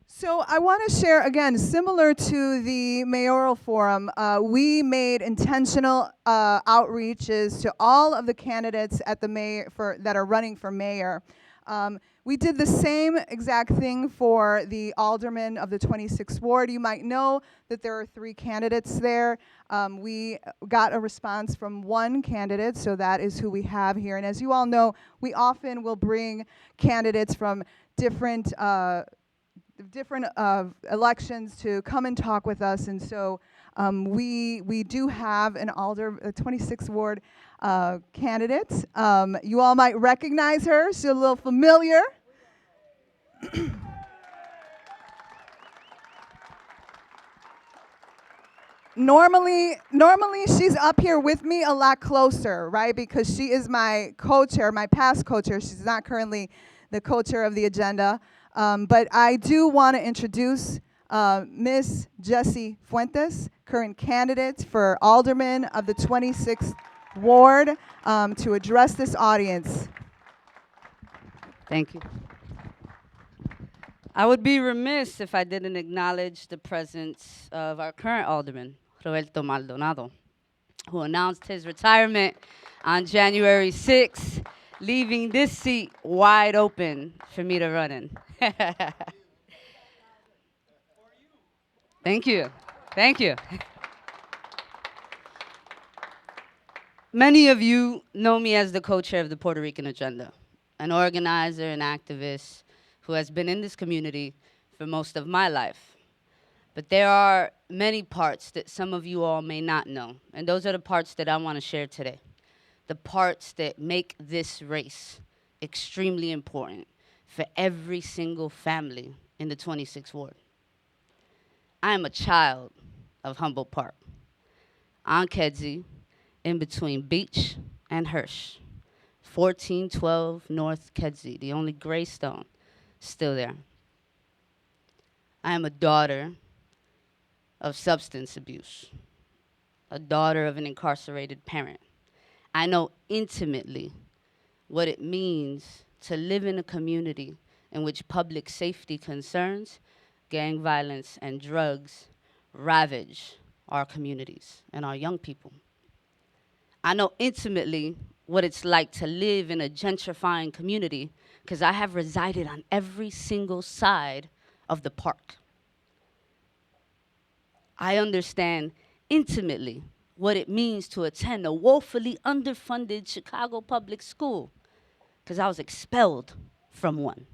So I want to share, again, similar to the mayoral forum, we made intentional outreaches to all of the candidates at the that are running for mayor. We did the same exact thing for the alderman of the 26th ward. You might know that there are 3 candidates there. We got a response from 1 candidate, so that is who we have here. And as you all know, we often will bring candidates from different elections to come and talk with us, and so we do have a 26th ward candidate. You all might recognize her. She's a little familiar. Normally she's up here with me a lot closer, right? Because she is my co-chair, my past co-chair. She's not currently the co-chair of the agenda. But I do want to introduce Ms. Jessie Fuentes, current candidate for alderman of the 26th ward, to address this audience. Thank you. I would be remiss if I didn't acknowledge the presence of our current alderman, Roberto Maldonado, who announced his retirement on January 6th, leaving this seat wide open for me to run in. Thank you. Thank you. Many of you know me as the co-chair of the Puerto Rican Agenda, an organizer and activist who has been in this community for most of my life. But there are many parts that some of you all may not know, and those are the parts that I want to share today. The parts that make this race extremely important for every single family in the 26th ward. I am a child of Humboldt Park, on Kedzie, in between Beach and Hirsch. 1412 North Kedzie, the only gray stone still there. I am a daughter of substance abuse, a daughter of an incarcerated parent. I know intimately what it means to live in a community in which public safety concerns, gang violence, and drugs ravage our communities and our young people. I know intimately what it's like to live in a gentrifying community because I have resided on every single side of the park. I understand intimately what it means to attend a woefully underfunded Chicago public school because I was expelled from one.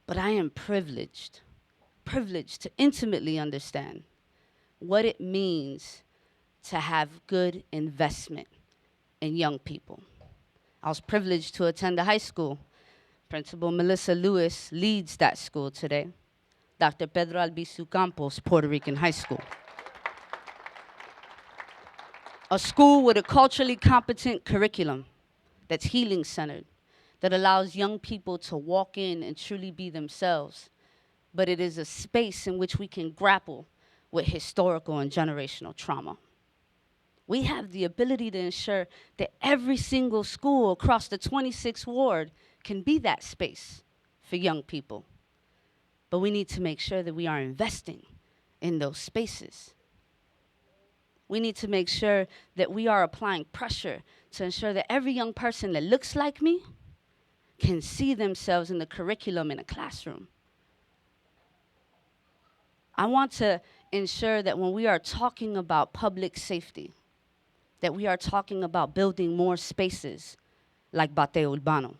But I am privileged to intimately understand what it means to have good investment in young people. I was privileged to attend a high school. Principal Melissa Lewis leads that school today. Dr. Pedro Albizu Campos, Puerto Rican High School. A school with a culturally competent curriculum that's healing-centered, that allows young people to walk in and truly be themselves. But it is a space in which we can grapple with historical and generational trauma. We have the ability to ensure that every single school across the 26th ward can be that space for young people. But we need to make sure that we are investing in those spaces. We need to make sure that we are applying pressure to ensure that every young person that looks like me can see themselves in the curriculum in a classroom. I want to ensure that when we are talking about public safety, that we are talking about building more spaces like Bateo Urbano,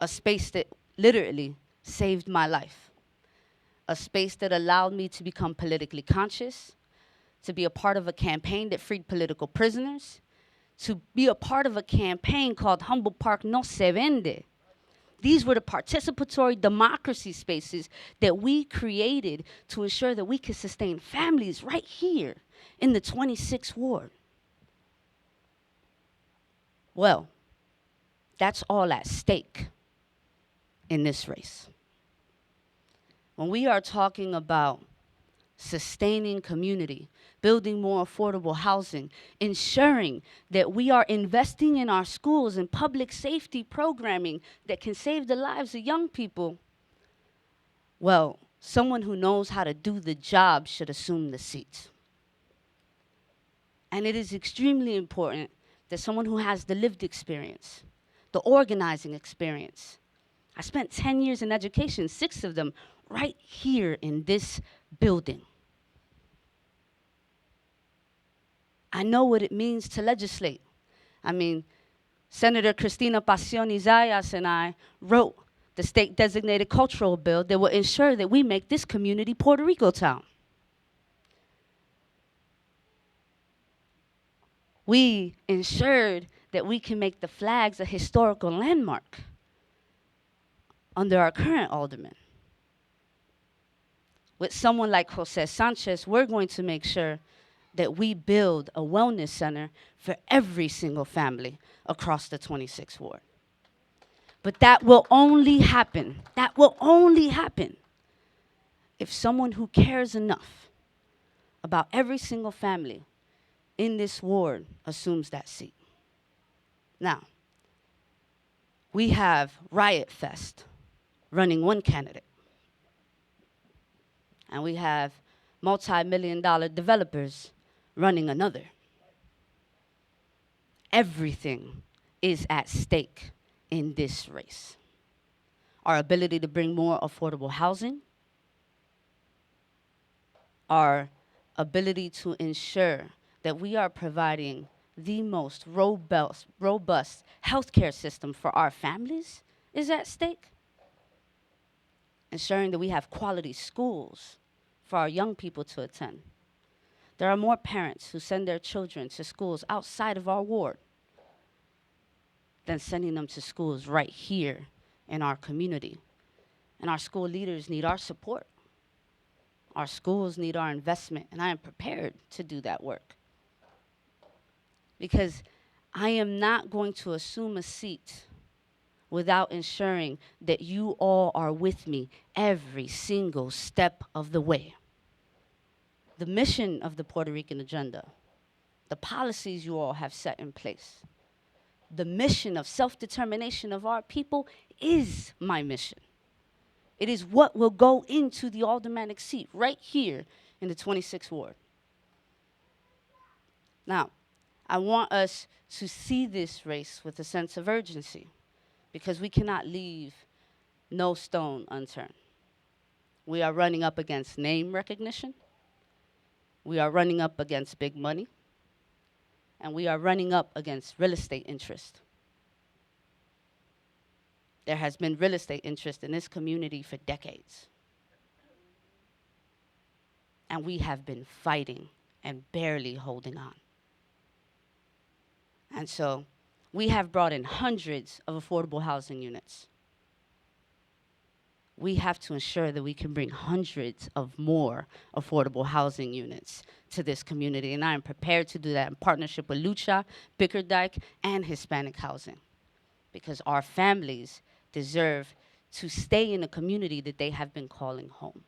a space that literally saved my life, a space that allowed me to become politically conscious, to be a part of a campaign that freed political prisoners, to be a part of a campaign called Humble Park No Se Vende. These were the participatory democracy spaces that we created to ensure that we could sustain families right here in the 26th ward. Well, that's all at stake in this race. When we are talking about sustaining community, building more affordable housing, ensuring that we are investing in our schools and public safety programming that can save the lives of young people, well, someone who knows how to do the job should assume the seat. And it is extremely important that someone who has the lived experience, the organizing experience. I spent 10 years in education, 6 of them right here in this building. I know what it means to legislate. I mean, Senator Cristina Pacioni Zayas and I wrote the state designated cultural bill that will ensure that we make this community Puerto Rico town. We ensured that we can make the flags a historical landmark under our current alderman. With someone like Jose Sanchez, we're going to make sure that we build a wellness center for every single family across the 26th ward. But that will only happen if someone who cares enough about every single family in this ward assumes that seat. Now, we have Riot Fest running one candidate, and we have multi-million-dollar developers running another. Everything is at stake in this race. Our ability to bring more affordable housing, our ability to ensure that we are providing the most robust healthcare system for our families is at stake. Ensuring that we have quality schools for our young people to attend. There are more parents who send their children to schools outside of our ward than sending them to schools right here in our community. And our school leaders need our support. Our schools need our investment, and I am prepared to do that work. Because I am not going to assume a seat without ensuring that you all are with me every single step of the way. The mission of the Puerto Rican agenda, the policies you all have set in place, the mission of self-determination of our people is my mission. It is what will go into the aldermanic seat right here in the 26th ward. Now, I want us to see this race with a sense of urgency, because we cannot leave no stone unturned. We are running up against name recognition. We are running up against big money. And we are running up against real estate interest. There has been real estate interest in this community for decades. And we have been fighting and barely holding on. And so we have brought in hundreds of affordable housing units. We have to ensure that we can bring hundreds of more affordable housing units to this community. And I am prepared to do that in partnership with Lucha, Bickerdike, and Hispanic Housing. Because our families deserve to stay in a community that they have been calling home.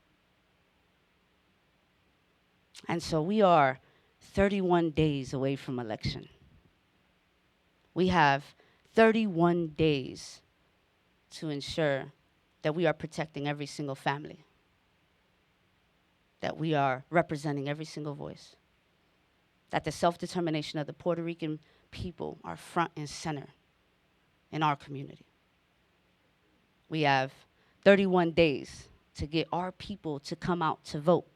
And so we are 31 days away from election. We have 31 days to ensure that we are protecting every single family, that we are representing every single voice, that the self-determination of the Puerto Rican people are front and center in our community. We have 31 days to get our people to come out to vote.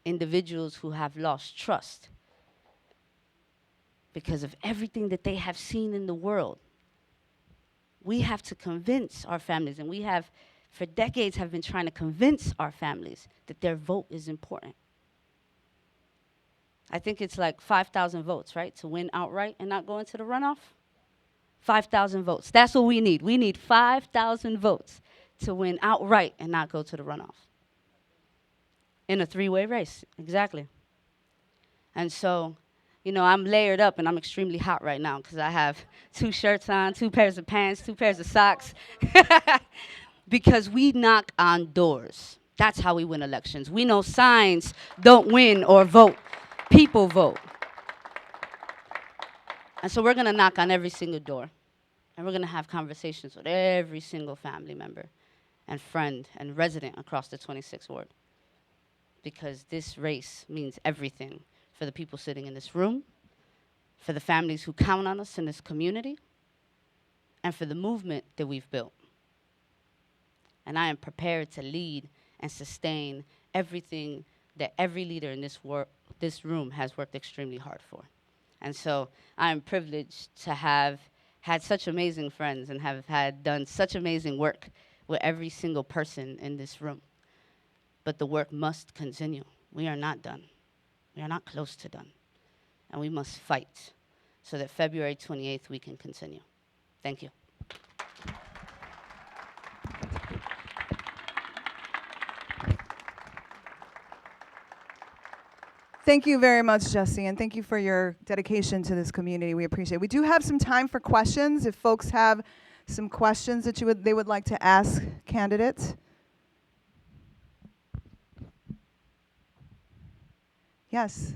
Individuals who have lost trust because of everything that they have seen in the world. We have to convince our families, and we have, for decades, have been trying to convince our families that their vote is important. I think it's like 5,000 votes, right, to win outright and not go into the runoff? 5,000 votes. That's what we need. We need 5,000 votes to win outright and not go to the runoff. In a three-way race, exactly. And so, you know, I'm layered up and I'm extremely hot right now because I have 2 shirts on, 2 pairs of pants, 2 pairs of socks. Because we knock on doors. That's how we win elections. We know signs don't win or vote. People vote. And so we're going to knock on every single door. And we're going to have conversations with every single family member and friend and resident across the 26th ward. Because this race means everything for the people sitting in this room, for the families who count on us in this community, and for the movement that we've built. And I am prepared to lead and sustain everything that every leader in this room has worked extremely hard for. And so I am privileged to have had such amazing friends and have had done such amazing work with every single person in this room. But the work must continue. We are not done. We are not close to done. And we must fight so that February 28th we can continue. Thank you. Thank you very much, Jesse, and thank you for your dedication to this community. We appreciate it. We do have some time for questions. If folks have some questions that they would like to ask candidates. Yes.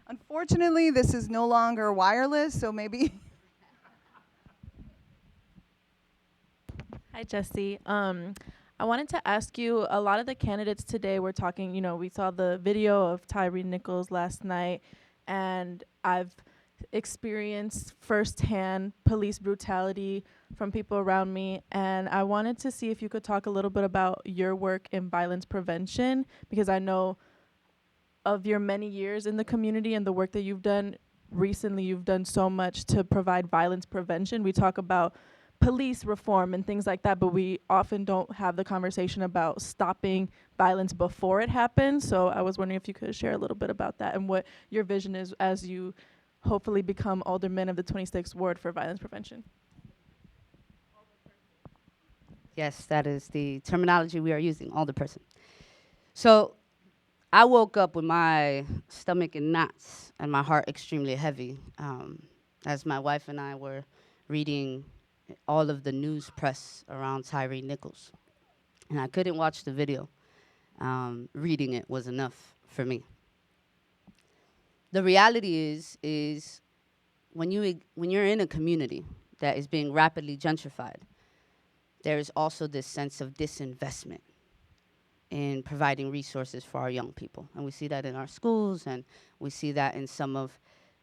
Unfortunately, this is no longer wireless, so maybe. Hi, Jesse. I wanted to ask you, a lot of the candidates today were talking, you know, we saw the video of Tyree Nichols last night, and I've experienced firsthand police brutality from people around me, and I wanted to see if you could talk a little bit about your work in violence prevention, because I know of your many years in the community and the work that you've done. Recently, you've done so much to provide violence prevention. We talk about police reform and things like that, but we often don't have the conversation about stopping violence before it happens. So I was wondering if you could share a little bit about that and what your vision is as you hopefully become alderman of the 26th ward for violence prevention. Yes, that is the terminology we are using, alderperson. So I woke up with my stomach in knots and my heart extremely heavy as my wife and I were reading all of the news press around Tyree Nichols. And I couldn't watch the video. Reading it was enough for me. The reality is when you're in a community that is being rapidly gentrified, there is also this sense of disinvestment in providing resources for our young people. And we see that in our schools, and we see that in some of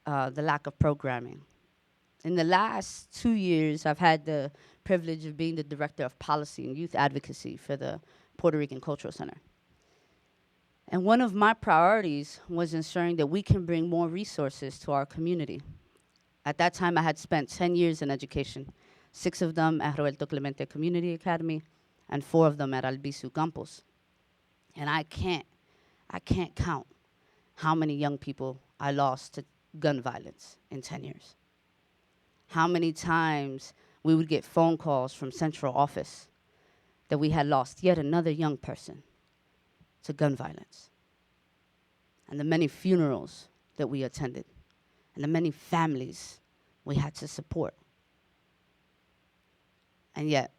the lack of programming. In the last 2 years, I've had the privilege of being the director of policy and youth advocacy for the Puerto Rican Cultural Center. And one of my priorities was ensuring that we can bring more resources to our community. At that time, I had spent 10 years in education, 6 of them at Roberto Clemente Community Academy, and 4 of them at Albizu Campos. And I can't count how many young people I lost to gun violence in 10 years. How many times we would get phone calls from central office that we had lost yet another young person to gun violence. And the many funerals that we attended, and the many families we had to support. And yet,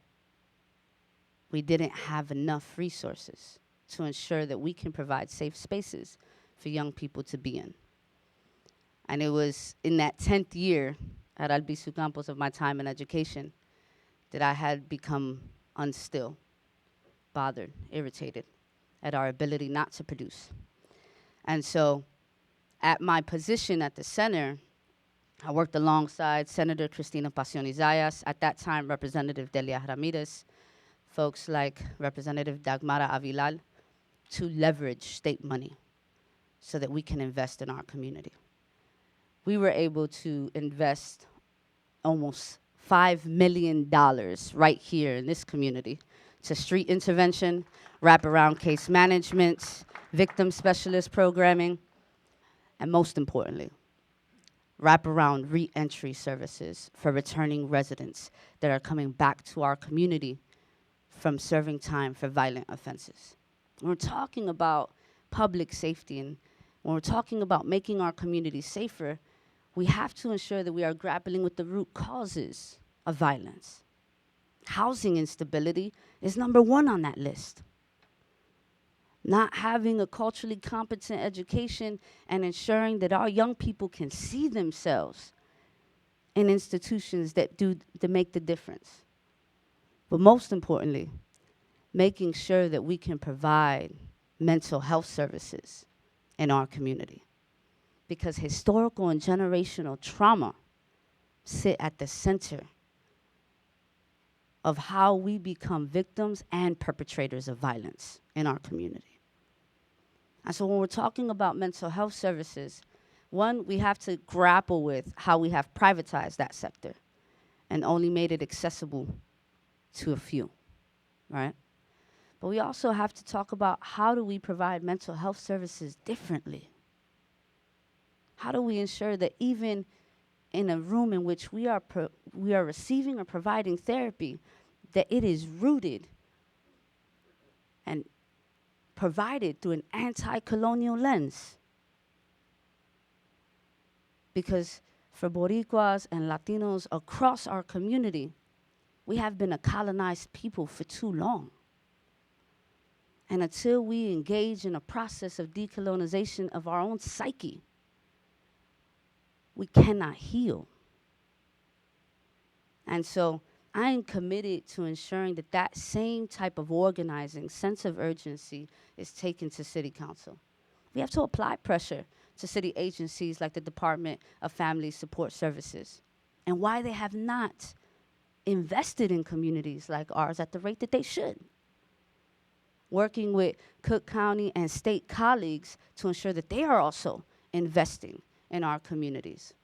we didn't have enough resources to ensure that we can provide safe spaces for young people to be in. And it was in that 10th year at Albizu Campos of my time in education that I had become unstill, bothered, irritated at our ability not to produce. And so at my position at the center, I worked alongside Senator Cristina Pacioni-Zayas, at that time Representative Delia Ramirez, folks like Representative Dagmara Avilal, to leverage state money so that we can invest in our community. we were able to invest almost $5 million right here in this community to street intervention, wraparound case management, victim specialist programming, and most importantly, wraparound re-entry services for returning residents that are coming back to our community from serving time for violent offenses. When we're talking about public safety and when we're talking about making our community safer, we have to ensure that we are grappling with the root causes of violence. Housing instability is number one on that list. Not having a culturally competent education and ensuring that our young people can see themselves in institutions that make the difference. But most importantly, making sure that we can provide mental health services in our community. Because historical and generational trauma sit at the center of how we become victims and perpetrators of violence in our community. And so when we're talking about mental health services, one, we have to grapple with how we have privatized that sector and only made it accessible to a few, right? But we also have to talk about how do we provide mental health services differently? How do we ensure that even in a room in which we are receiving or providing therapy, that it is rooted and provided through an anti-colonial lens? Because for Boricuas and Latinos across our community, we have been a colonized people for too long. And until we engage in a process of decolonization of our own psyche, we cannot heal. And so I am committed to ensuring that that same type of organizing, sense of urgency is taken to City Council. We have to apply pressure to city agencies like the Department of Family Support Services and why they have not invested in communities like ours at the rate that they should. Working with Cook County and state colleagues to ensure that they are also investing in our communities.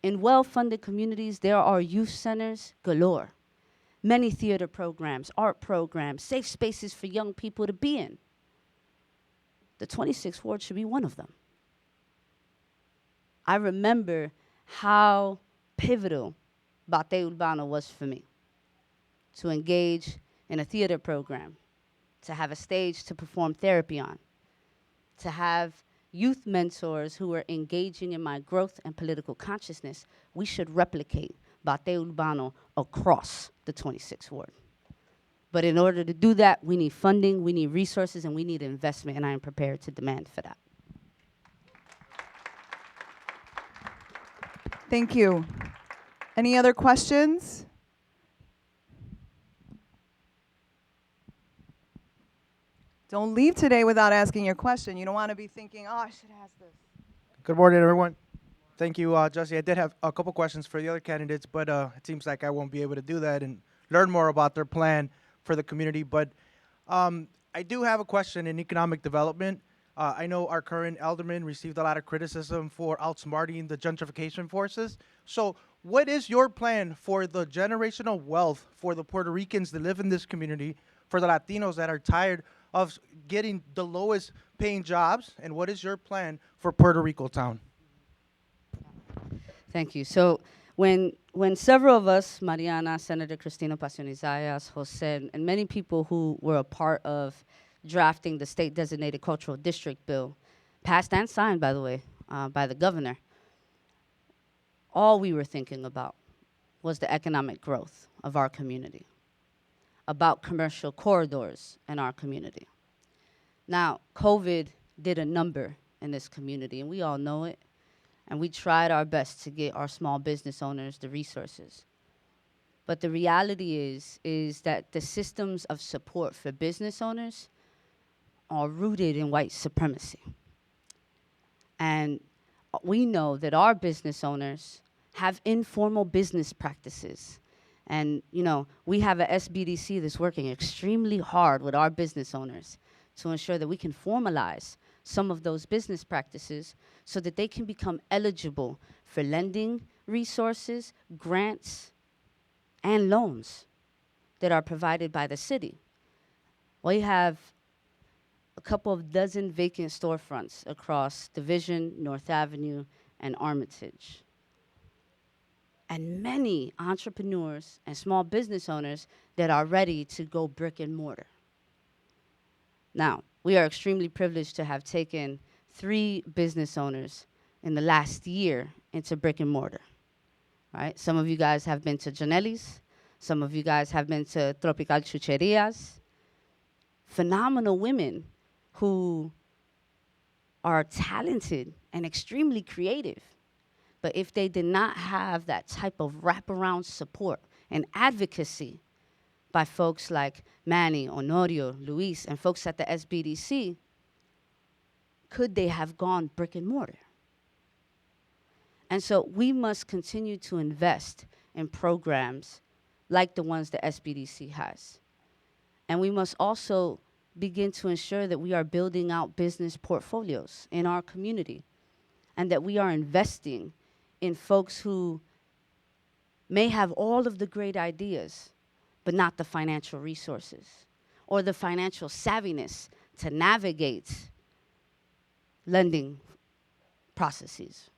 In well-funded communities, there are youth centers galore, many theater programs, art programs, safe spaces for young people to be in. The 26th Ward should be one of them. I remember how pivotal Bate Urbano was for me, to engage in a theater program, to have a stage to perform therapy on, to have youth mentors who are engaging in my growth and political consciousness. We should replicate Bate Urbano across the 26th Ward. But in order to do that, we need funding, we need resources, and we need investment, and I am prepared to demand for that. Thank you. Any other questions? Don't leave today without asking your question. You don't want to be thinking, oh, I should ask this. Good morning, everyone. Thank you, Jussie. I did have a couple questions for the other candidates, but it seems like I won't be able to do that and learn more about their plan for the community. But I do have a question in economic development. I know our current alderman received a lot of criticism for outsmarting the gentrification forces. So what is your plan for the generational wealth for the Puerto Ricans that live in this community, for the Latinos that are tired of getting the lowest paying jobs, and what is your plan for Puerto Rico Town? Thank you. So when several of us, Mariana, Senator Cristina Pacioni-Zayas, Jose, and many people who were a part of drafting the state designated cultural district bill, passed and signed, by the way, by the governor, all we were thinking about was the economic growth of our community, about commercial corridors in our community. Now, COVID did a number in this community, and we all know it, and we tried our best to get our small business owners the resources. But the reality is that the systems of support for business owners are rooted in white supremacy. And we know that our business owners have informal business practices. And, you know, we have a SBDC that's working extremely hard with our business owners to ensure that we can formalize some of those business practices so that they can become eligible for lending resources, grants, and loans that are provided by the city. We have a couple of dozen vacant storefronts across Division, North Avenue, and Armitage. And many entrepreneurs and small business owners that are ready to go brick and mortar. Now, we are extremely privileged to have taken 3 business owners in the last year into brick and mortar, right? Some of you guys have been to Janelli's. Some of you guys have been to Tropical Chucherias. Phenomenal women who are talented and extremely creative. But if they did not have that type of wraparound support and advocacy by folks like Manny, Honorio, Luis, and folks at the SBDC, could they have gone brick and mortar? And so we must continue to invest in programs like the ones the SBDC has. And we must also begin to ensure that we are building out business portfolios in our community and that we are investing in folks who may have all of the great ideas, but not the financial resources or the financial savviness to navigate lending processes.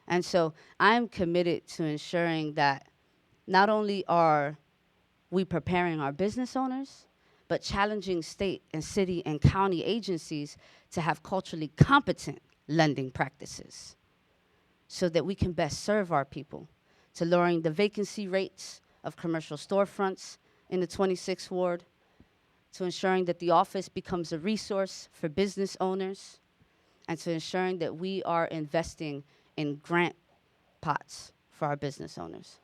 And so I'm committed to ensuring that not only are we preparing our business owners, but challenging state and city and county agencies to have culturally competent lending practices so that we can best serve our people, to lowering the vacancy rates of commercial storefronts in the 26th ward, to ensuring that the office becomes a resource for business owners, and to ensuring that we are investing in grant pots for our business owners.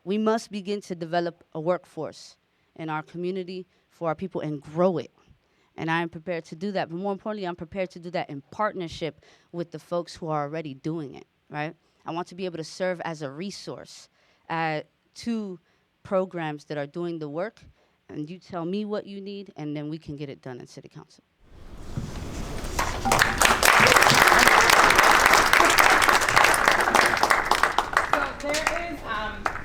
We must begin to develop a workforce in our community for our people and grow it. And I am prepared to do that. But more importantly, I'm prepared to do that in partnership with the folks who are already doing it, right? I want to be able to serve as a resource to programs that are doing the work. And you tell me what you need, and then we can get it done in City Council.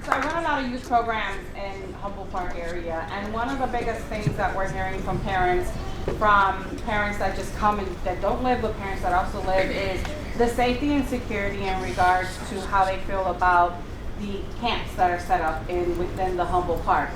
So I run a lot of youth programs in Humboldt Park area, and one of the biggest things that we're hearing from parents that just come and that don't live with parents that also live is the safety and security in regards to how they feel about the camps that are set up within the Humboldt Park.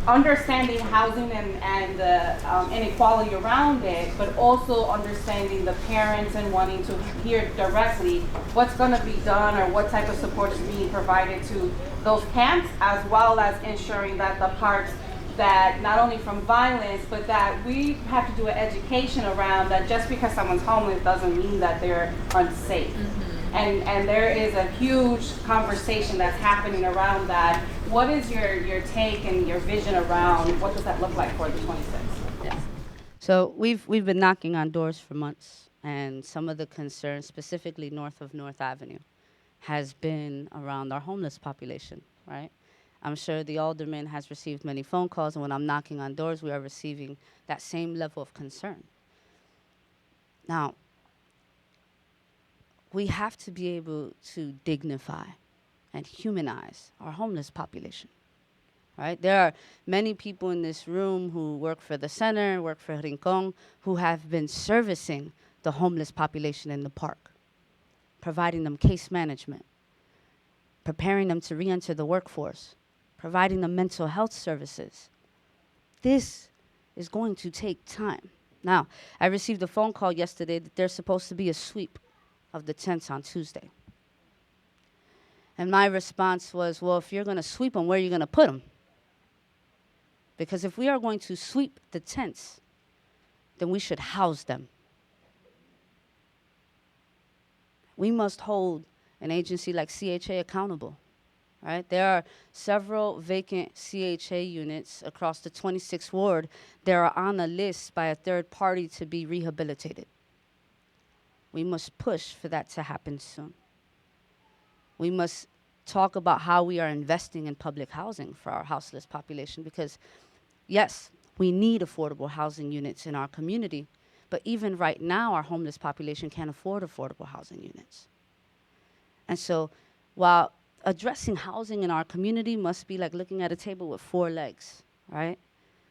Understanding housing and the inequality around it, but also understanding the parents and wanting to hear directly what's going to be done or what type of support is being provided to those camps, as well as ensuring that the parks that not only from violence, but that we have to do an education around that just because someone's homeless doesn't mean that they're unsafe. And there is a huge conversation that's happening around that. What is your take and your vision around what does that look like for the 26th? Yes. So we've been knocking on doors for months, and some of the concerns, specifically north of North Avenue, has been around our homeless population, right? I'm sure the alderman has received many phone calls, and when I'm knocking on doors, we are receiving that same level of concern. Now, we have to be able to dignify and humanize our homeless population, right? There are many people in this room who work for the center, work for Rincon, who have been servicing the homeless population in the park, providing them case management, preparing them to re-enter the workforce, providing them mental health services. This is going to take time. Now, I received a phone call yesterday that there's supposed to be a sweep of the tents on Tuesday. And my response was, well, if you're going to sweep them, where are you going to put them? Because if we are going to sweep the tents, then we should house them. We must hold an agency like CHA accountable, right? There are several vacant CHA units across the 26th ward that are on a list by a third party to be rehabilitated. We must push for that to happen soon. We must talk about how we are investing in public housing for our houseless population because, yes, we need affordable housing units in our community, But even right now, our homeless population can't afford affordable housing units. And so while addressing housing in our community must be like looking at a table with 4 legs, right?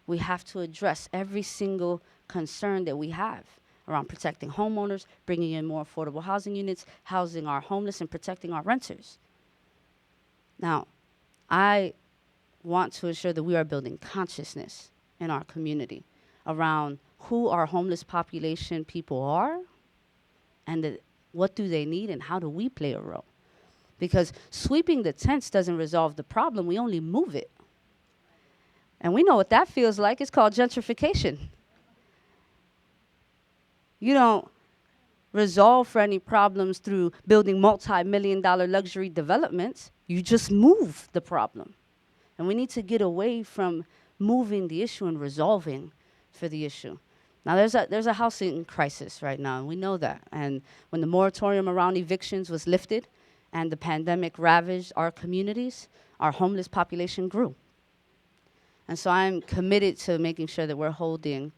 We have to address every single concern that we have around protecting homeowners, bringing in more affordable housing units, housing our homeless, and protecting our renters. Now, I want to ensure that we are building consciousness in our community around who our homeless population people are and what do they need and how do we play a role. Because sweeping the tents doesn't resolve the problem, we only move it. And we know what that feels like. It's called gentrification. You don't resolve for any problems through building multi-million-dollar luxury developments. You just move the problem. And we need to get away from moving the issue and resolving for the issue. Now, there's a housing crisis right now, and we know that. And when the moratorium around evictions was lifted and the pandemic ravaged our communities, our homeless population grew. And so I'm committed to making sure that we're holding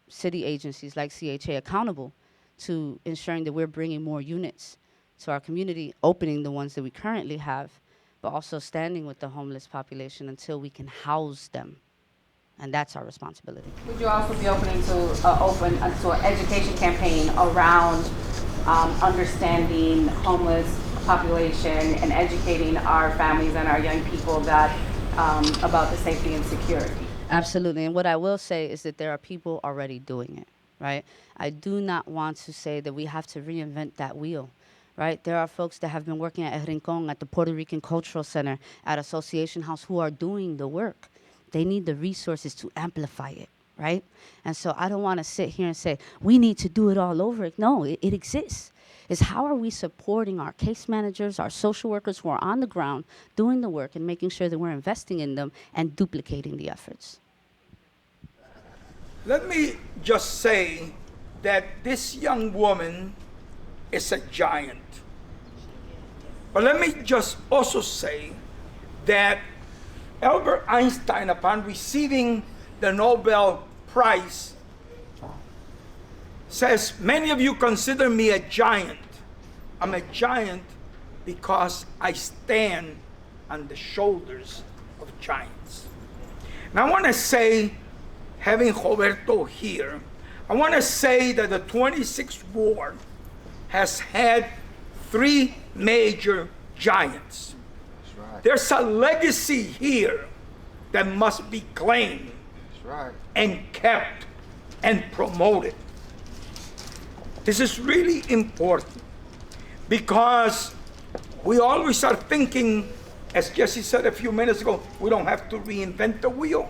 city agencies like CHA accountable to ensuring that we're bringing more units to our community, opening the ones that we currently have, but also standing with the homeless population until we can house them. And that's our responsibility. Would you also be opening to an education campaign around understanding homeless population and educating our families and our young people that about the safety and security? Absolutely. And what I will say is that there are people already doing it, right? I do not want to say that we have to reinvent that wheel, right? There are folks that have been working at El Rincon, at the Puerto Rican Cultural Center, at Association House who are doing the work. They need the resources to amplify it, right? And so I don't want to sit here and say, we need to do it all over. No, it exists. It's how are we supporting our case managers, our social workers who are on the ground doing the work and making sure that we're investing in them and duplicating the efforts. Let me just say that this young woman is a giant. But let me just also say that Albert Einstein, upon receiving the Nobel Prize, says, many of you consider me a giant. I'm a giant because I stand on the shoulders of giants. And I want to say, having Roberto here, I want to say that the 26th ward has had 3 major giants. That's right. There's a legacy here that must be claimed and kept and promoted. This is really important because we always are thinking, as Jesse said a few minutes ago, we don't have to reinvent the wheel.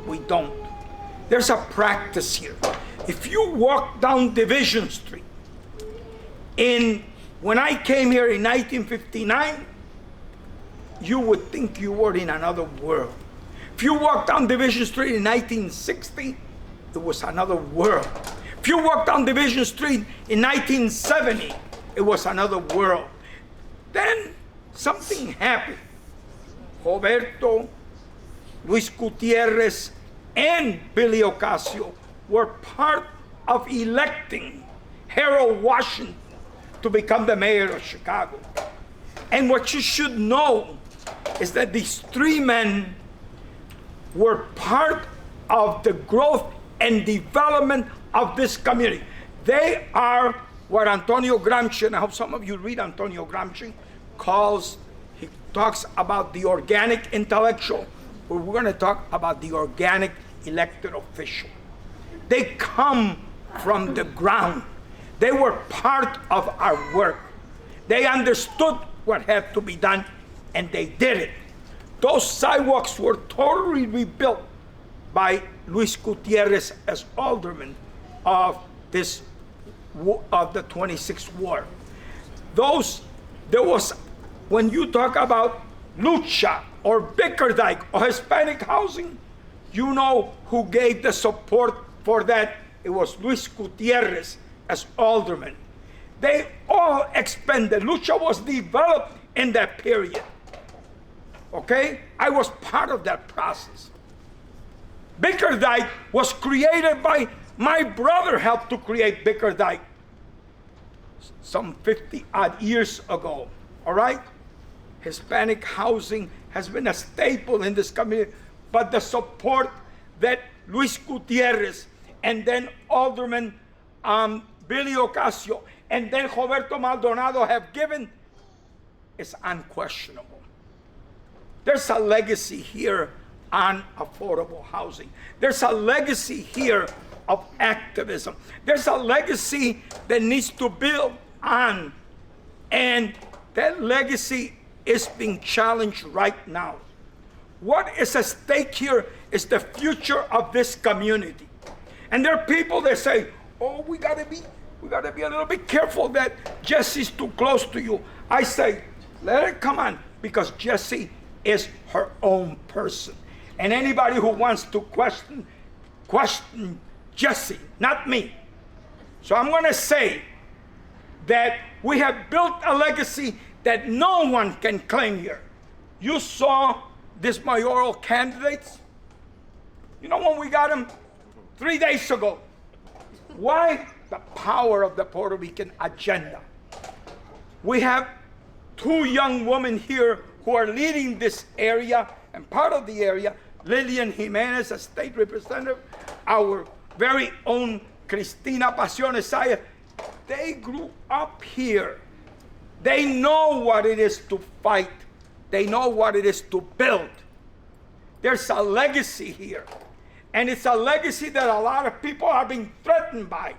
We don't. There's a practice here. If you walk down Division Street, when I came here in 1959, you would think you were in another world. If you walk down Division Street in 1960, it was another world. If you walk down Division Street in 1970, it was another world. Then something happened. Roberto, Luis Gutierrez, and Billy Ocasio were part of electing Harold Washington to become the mayor of Chicago. And what you should know is that these 3 men were part of the growth and development of this community. They are what Antonio Gramsci, and I hope some of you read Antonio Gramsci, he talks about the organic intellectual, but we're going to talk about the organic elected official. They come from the ground. They were part of our work. They understood what had to be done, and they did it. Those sidewalks were totally rebuilt by Luis Gutierrez as alderman of the 26th ward. When you talk about lucha or Bickerdike or Hispanic housing, you know who gave the support for that. It was Luis Gutierrez as alderman. They all expended. Lucha was developed in that period. Okay? I was part of that process. Bickerdike was created by My brother helped to create Bickerdike some 50 odd years ago, all right? Hispanic housing has been a staple in this community, but the support that Luis Gutierrez and then Alderman Billy Ocasio and then Roberto Maldonado have given is unquestionable. There's a legacy here on affordable housing. There's a legacy here of activism. There's a legacy that needs to build on, and that legacy is being challenged right now. What is at stake here is the future of this community. And there are people that say, oh, we gotta be a little bit careful that Jesse's too close to you. I say, let her come on, because Jesse is her own person. And anybody who wants to question Jesse, not me. So I'm gonna say that we have built a legacy that no one can claim here. You saw these mayoral candidates. You know when we got them? 3 days ago. Why? The power of the Puerto Rican agenda. We have 2 young women here who are leading this area and part of the area. Lillian Jimenez, a state representative, our very own Cristina Pasiones Sayas. They grew up here. They know what it is to fight. They know what it is to build. There's a legacy here. And it's a legacy that a lot of people are being threatened by.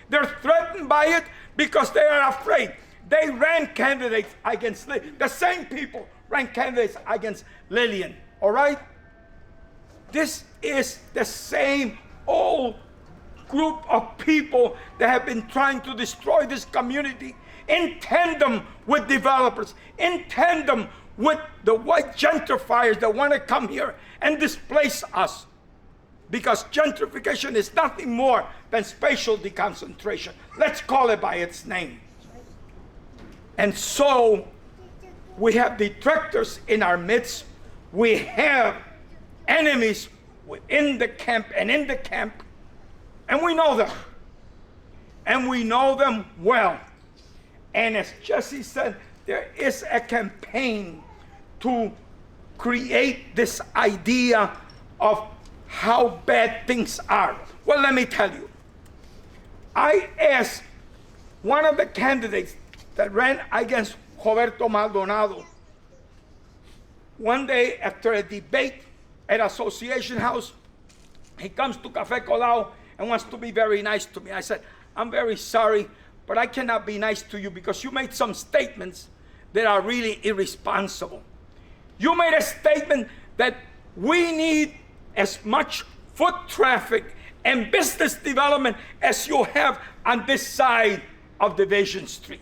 They're threatened by it because they are afraid. They ran candidates against the same people ran candidates against Lillian, all right? This is the same old group of people that have been trying to destroy this community in tandem with developers, in tandem with the white gentrifiers that want to come here and displace us. Because gentrification is nothing more than spatial deconcentration. Let's call it by its name. And so we have detractors in our midst. We have enemies within the camp and in the camp, and we know them. And we know them well. And as Jesse said, there is a campaign to create this idea of how bad things are. Well, let me tell you. I asked one of the candidates that ran against Roberto Maldonado one day after a debate at Association House. He comes to Café Colao and wants to be very nice to me. I said, I'm very sorry, but I cannot be nice to you because you made some statements that are really irresponsible. You made a statement that we need as much foot traffic and business development as you have on this side of Division Street.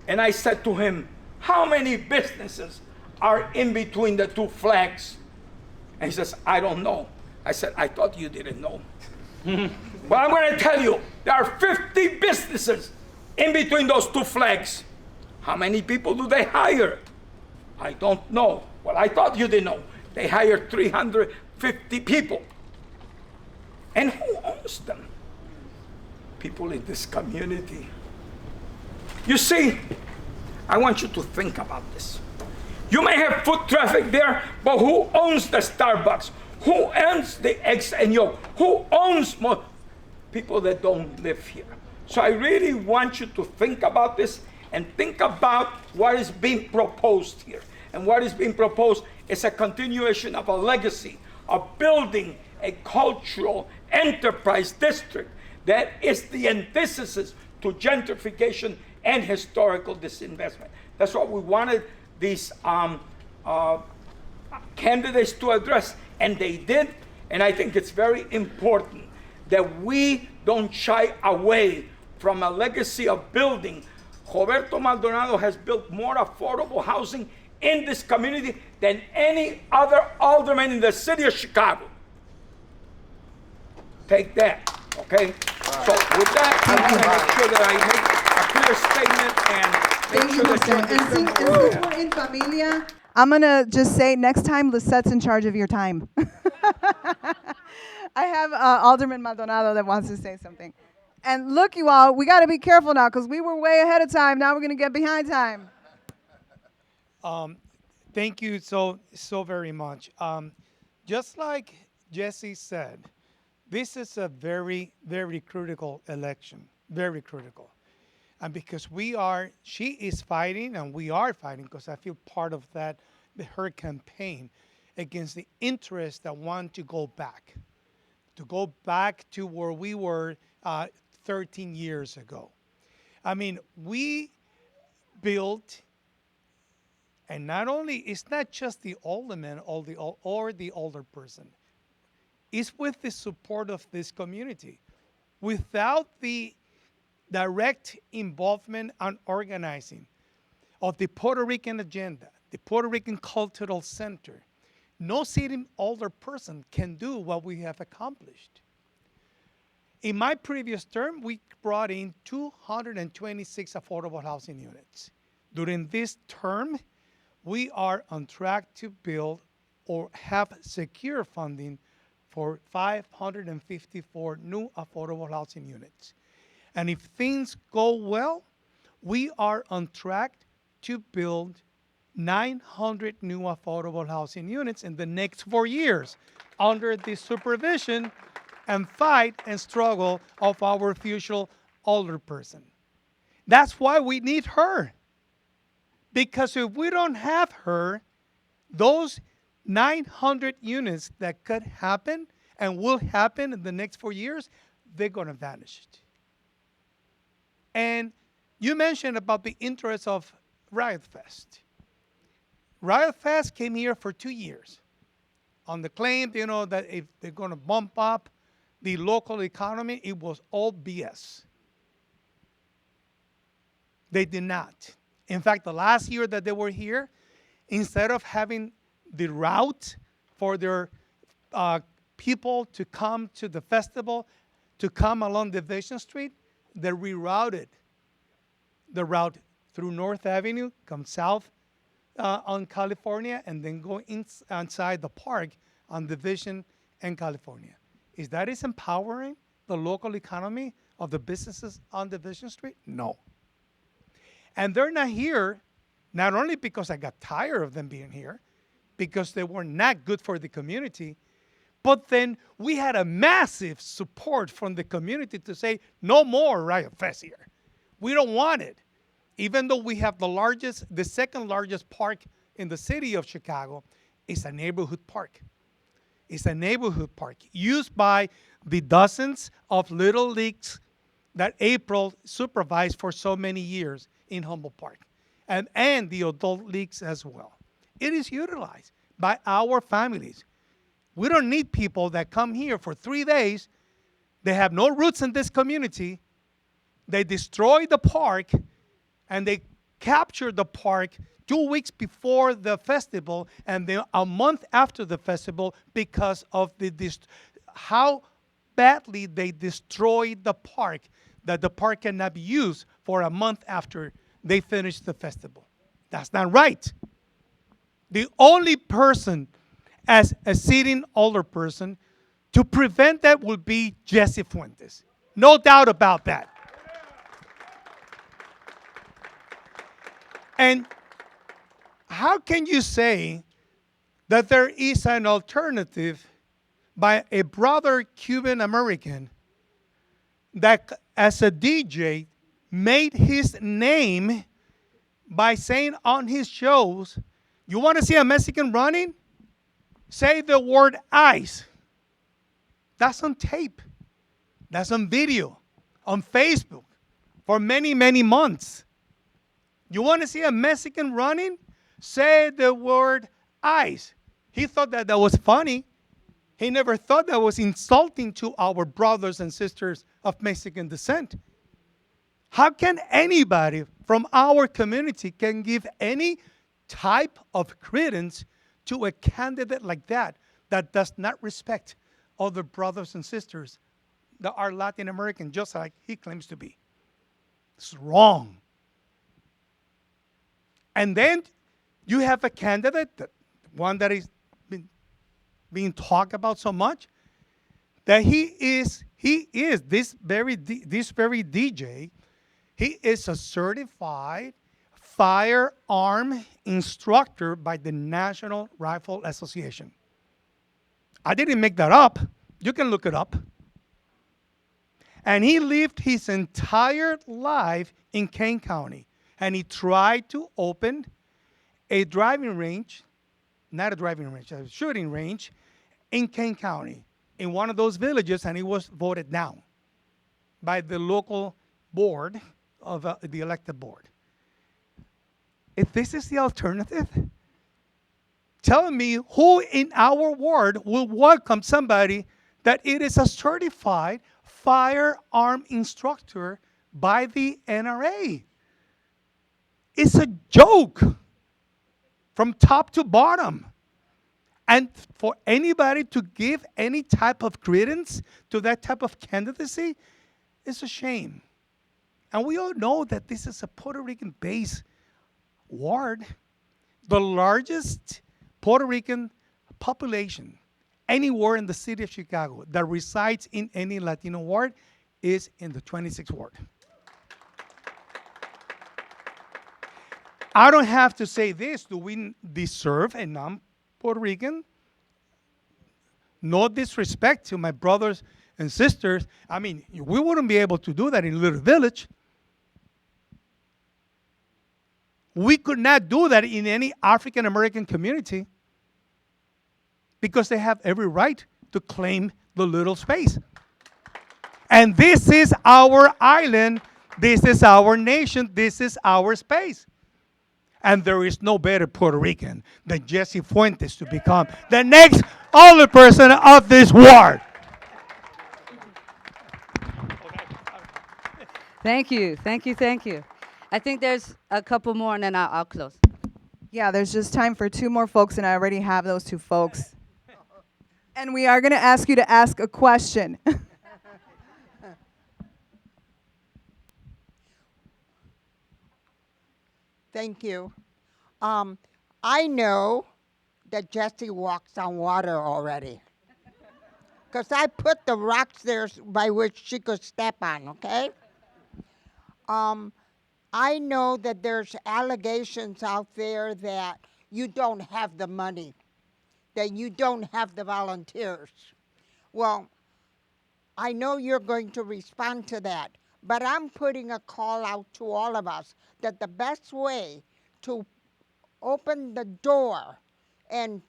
And I said to him, how many businesses are in between the 2 flags? And he says, I don't know. I said, I thought you didn't know. Well, I'm going to tell you, there are 50 businesses in between those 2 flags. How many people do they hire? I don't know. Well, I thought you didn't know. They hire 350 people. And who owns them? People in this community. You see, I want you to think about this. You may have foot traffic there, but who owns the Starbucks? Who owns the eggs and yolk? Who owns more people that don't live here? So I really want you to think about this and think about what is being proposed here. And what is being proposed is a continuation of a legacy of building a cultural enterprise district that is the antithesis to gentrification and historical disinvestment. That's what we wanted these candidates to address, and they did. And I think it's very important that we don't shy away from a legacy of building. Roberto Maldonado has built more affordable housing in this community than any other alderman in the city of Chicago. Take that, okay? So with that, I want to make sure that I make a clear statement and make sure that And since we're in familia, I'm going to just say next time Lisette's in charge of your time. I have Alderman Maldonado that wants to say something. And look, you all, we got to be careful now because we were way ahead of time. Now we're going to get behind time. Thank you so very much. Just like Jesse said, this is a very, very critical election, very critical. And because she is fighting, and we are fighting, because I feel part of that, her campaign against the interests that want to go back to where we were 13 years ago. I mean, we built, and not only, it's not just the alderman or the older person, it's with the support of this community. Without the direct involvement and organizing of the Puerto Rican agenda, the Puerto Rican Cultural Center, no sitting older person can do what we have accomplished. In my previous term, we brought in 226 affordable housing units. During this term, we are on track to build or have secure funding for 554 new affordable housing units. And if things go well, we are on track to build 900 new affordable housing units in the next 4 years under the supervision and fight and struggle of our future alderperson. That's why we need her. Because if we don't have her, those 900 units that could happen and will happen in the next 4 years, they're going to vanish. And you mentioned about the interest of Riot Fest. Riot Fest came here for 2 years on the claim, that if they're going to bump up the local economy, it was all BS. They did not. In fact, the last year that they were here, instead of having the route for their people to come to the festival, to come along Division Street, they rerouted the route through North Avenue, come south on California, and then go inside the park on Division and California. Is that empowering the local economy of the businesses on Division Street? No. And they're not here, not only because I got tired of them being here, because they were not good for the community, but then we had a massive support from the community to say, no more Riot Fest here. We don't want it. Even though we have the second largest park in the city of Chicago, it's a neighborhood park. It's a neighborhood park used by the dozens of little leagues that April supervised for so many years in Humboldt Park, and the adult leagues as well. It is utilized by our families. We don't need people that come here for 3 days. They have no roots in this community. They destroy the park, and they capture the park 2 weeks before the festival and then a month after the festival because of how badly they destroyed the park, that the park cannot be used for a month after they finish the festival. That's not right. The only person as a sitting alderperson to prevent that would be Jesse Fuentes. No doubt about that. And how can you say that there is an alternative by a brother Cuban American that as a DJ made his name by saying on his shows, you want to see a Mexican running? Say the word ICE. That's on tape. That's on video, on Facebook for many, many months. You want to see a Mexican running? Say the word ICE. He thought that was funny. He never thought that was insulting to our brothers and sisters of Mexican descent. How can anybody from our community can give any type of credence to a candidate like that does not respect other brothers and sisters that are Latin American, just like he claims to be? It's wrong. And then you have a candidate, one that is being talked about so much, that he is this very DJ. He is a certified firearm instructor by the National Rifle Association. I didn't make that up. You can look it up. And he lived his entire life in Kane County. And he tried to open a driving range, not a driving range, a shooting range in Kane County, in one of those villages, and he was voted down by the local board of the elected board. If this is the alternative, tell me who in our ward will welcome somebody that it is a certified firearm instructor by the NRA. It's a joke from top to bottom. And for anybody to give any type of credence to that type of candidacy is a shame. And we all know that this is a Puerto Rican-based ward, the largest Puerto Rican population anywhere in the city of Chicago that resides in any Latino ward is in the 26th ward. I don't have to say this. Do we deserve a non-Puerto Rican? No disrespect to my brothers and sisters. I mean, we wouldn't be able to do that in a little village. We could not do that in any African American community because they have every right to claim the little space. And this is our island. This is our nation. This is our space. And there is no better Puerto Rican than Jesse Fuentes to become the next alderperson of this ward. Thank you, thank you, thank you. I think there's a couple more, and then I'll close. Yeah, there's just time for two more folks, and I already have those two folks. And we are going to ask you to ask a question. Thank you. I know that Jessie walks on water already. Because I put the rocks there by which she could step on, okay? I know that there's allegations out there that you don't have the money, that you don't have the volunteers. Well, I know you're going to respond to that, but I'm putting a call out to all of us that the best way to open the door and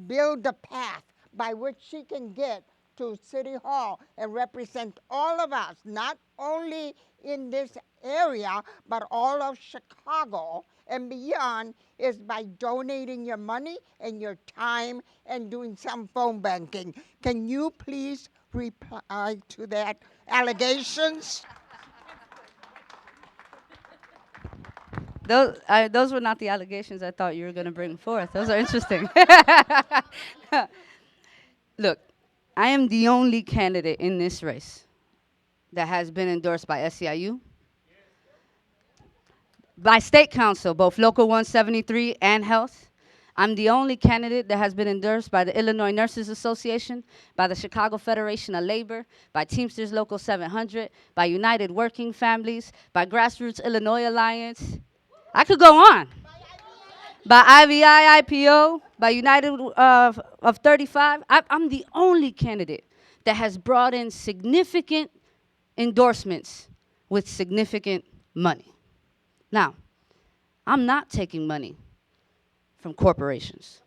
build the path by which she can get to City Hall and represent all of us, not only in this area, but all of Chicago and beyond, is by donating your money and your time and doing some phone banking. Can you please reply to that allegations? Those were not the allegations I thought you were going to bring forth. Those are interesting. Look, I am the only candidate in this race that has been endorsed by SEIU, by State Council, both Local 173 and Health. I'm the only candidate that has been endorsed by the Illinois Nurses Association, by the Chicago Federation of Labor, by Teamsters Local 700, by United Working Families, by Grassroots Illinois Alliance. I could go on. By IVI, IPO, by United of 35. I'm the only candidate that has brought in significant endorsements with significant money. Now, I'm not taking money from corporations.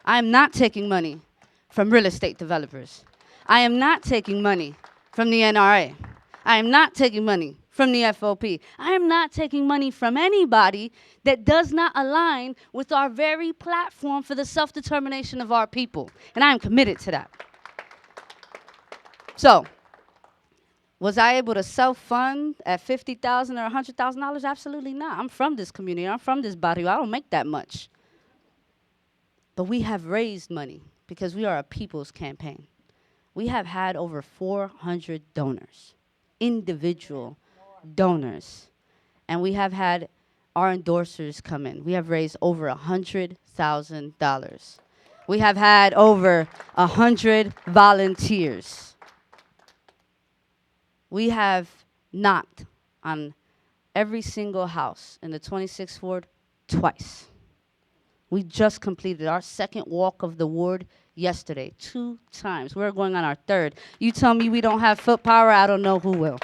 I am not taking money from real estate developers. I am not taking money from the NRA. I am not taking money from the FOP. I am not taking money from anybody that does not align with our very platform for the self-determination of our people. And I am committed to that. So, was I able to self-fund at $50,000 or $100,000? Absolutely not. I'm from this community. I'm from this barrio. I don't make that much. But we have raised money because we are a people's campaign. We have had over 400 donors, individual donors. And we have had our endorsers come in. We have raised over $100,000. We have had over 100 volunteers. We have knocked on every single house in the 26th ward twice. We just completed our second walk of the ward yesterday, 2 times. We're going on our third. You tell me we don't have foot power, I don't know who will.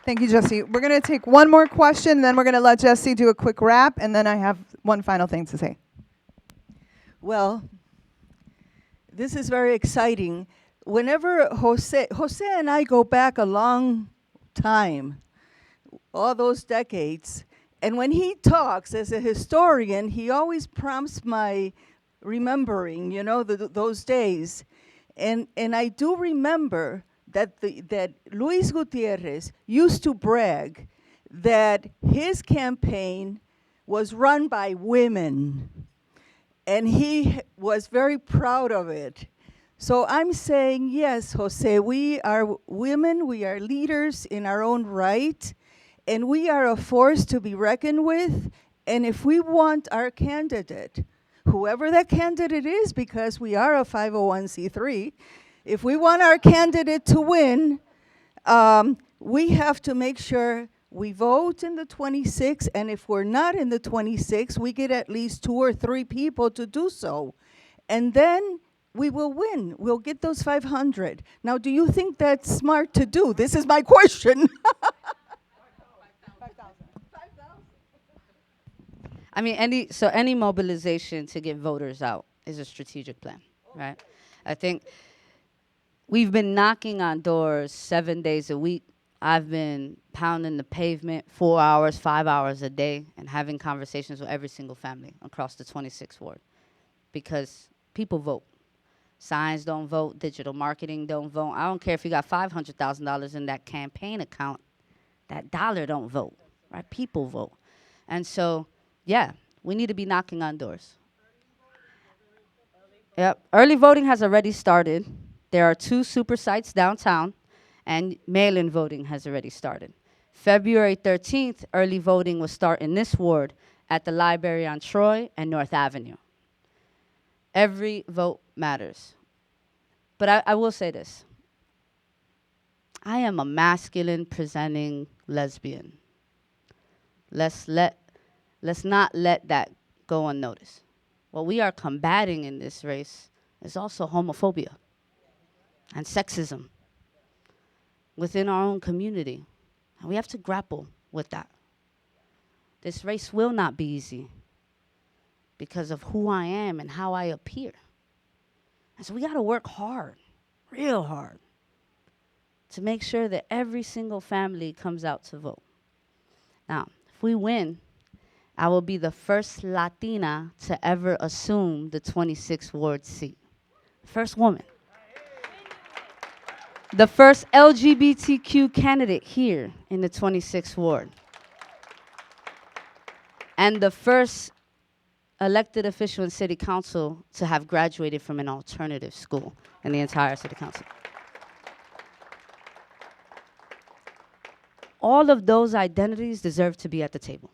Thank you, Jesse. We're going to take one more question, and then we're going to let Jesse do a quick wrap, and then I have one final thing to say. Well, this is very exciting. Whenever Jose and I go back a long time, all those decades, and when he talks as a historian, he always prompts my remembering, those days. And I do remember that Luis Gutierrez used to brag that his campaign was run by women, and he was very proud of it. So I'm saying, yes, Jose, we are women, we are leaders in our own right, and we are a force to be reckoned with. And if we want our candidate, whoever that candidate is, because we are a 501c3, if we want our candidate to win, we have to make sure we vote in the 26, and if we're not in the 26, we get at least 2 or 3 people to do so. And then we will win. We'll get those 500. Now, do you think that's smart to do? This is my question. I mean, any mobilization to get voters out is a strategic plan, right? I think we've been knocking on doors 7 days a week. I've been pounding the pavement 4 hours, 5 hours a day, and having conversations with every single family across the 26th ward, because people vote. Signs don't vote, digital marketing don't vote. I don't care if you got $500,000 in that campaign account, that dollar don't vote, right? People vote. And so, yeah, we need to be knocking on doors. Yep, early voting has already started. There are 2 super sites downtown, and mail-in voting has already started. February 13th, early voting will start in this ward at the library on Troy and North Avenue. Every vote matters. But I will say this. I am a masculine presenting lesbian. Let's not let that go unnoticed. What we are combating in this race is also homophobia and sexism within our own community. And we have to grapple with that. This race will not be easy because of who I am and how I appear. And so we got to work hard, real hard, to make sure that every single family comes out to vote. Now, if we win, I will be the first Latina to ever assume the 26th ward seat. First woman. The first LGBTQ candidate here in the 26th ward. And the first elected official in city council to have graduated from an alternative school in the entire city council. All of those identities deserve to be at the table.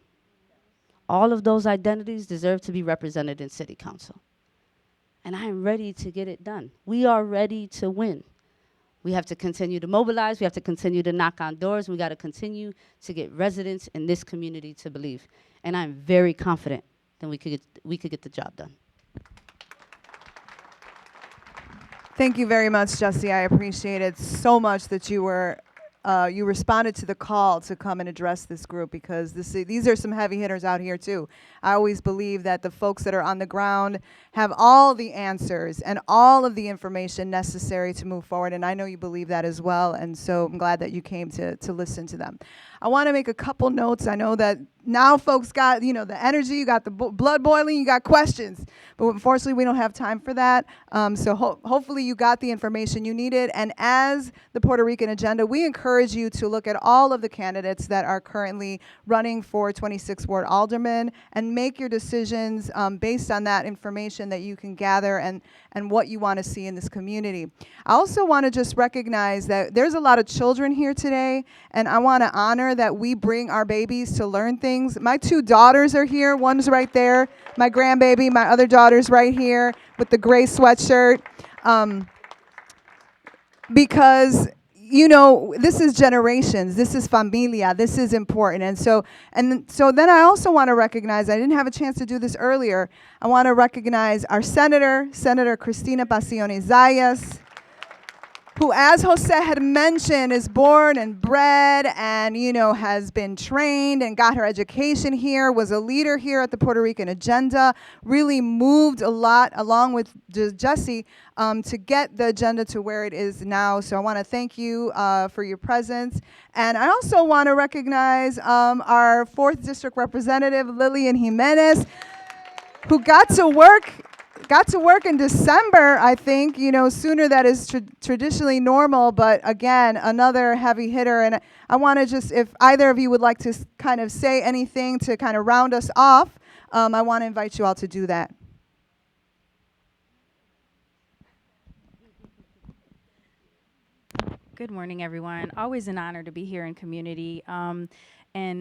All of those identities deserve to be represented in city council. And I am ready to get it done. We are ready to win. We have to continue to mobilize. We have to continue to knock on doors. We got to continue to get residents in this community to believe. And I'm very confident that we could get the job done. Thank you very much, Jesse. I appreciate it so much that you responded to the call to come and address this group, because these are some heavy hitters out here too. I always believe that the folks that are on the ground have all the answers and all of the information necessary to move forward, and I know you believe that as well, and so I'm glad that you came to listen to them. I want to make a couple notes. I know that now folks got, the energy, you got the blood boiling, you got questions, but unfortunately we don't have time for that. So hopefully you got the information you needed, and as the Puerto Rican Agenda, we encourage you to look at all of the candidates that are currently running for 26th Ward Alderman and make your decisions based on that information that you can gather and what you want to see in this community. I also want to just recognize that there's a lot of children here today, and I want to honor honor that we bring our babies to learn things. My 2 daughters are here. One's right there, my grandbaby. My other daughter's right here with the gray sweatshirt. Because this is generations, this is familia, this is important. And so then I also want to recognize, I didn't have a chance to do this earlier, I want to recognize our Senator Cristina Pasiones Zayas, who, as Jose had mentioned, is born and bred and, has been trained and got her education here, was a leader here at the Puerto Rican Agenda, really moved a lot along with Jesse to get the agenda to where it is now. So I want to thank you for your presence. And I also want to recognize our 4th District Representative, Lillian Jimenez, who got to work in December, I think, sooner that is traditionally normal, but again, another heavy hitter. And I want to just, if either of you would like to kind of say anything to kind of round us off, I want to invite you all to do that. Good morning, everyone. Always an honor to be here in community. And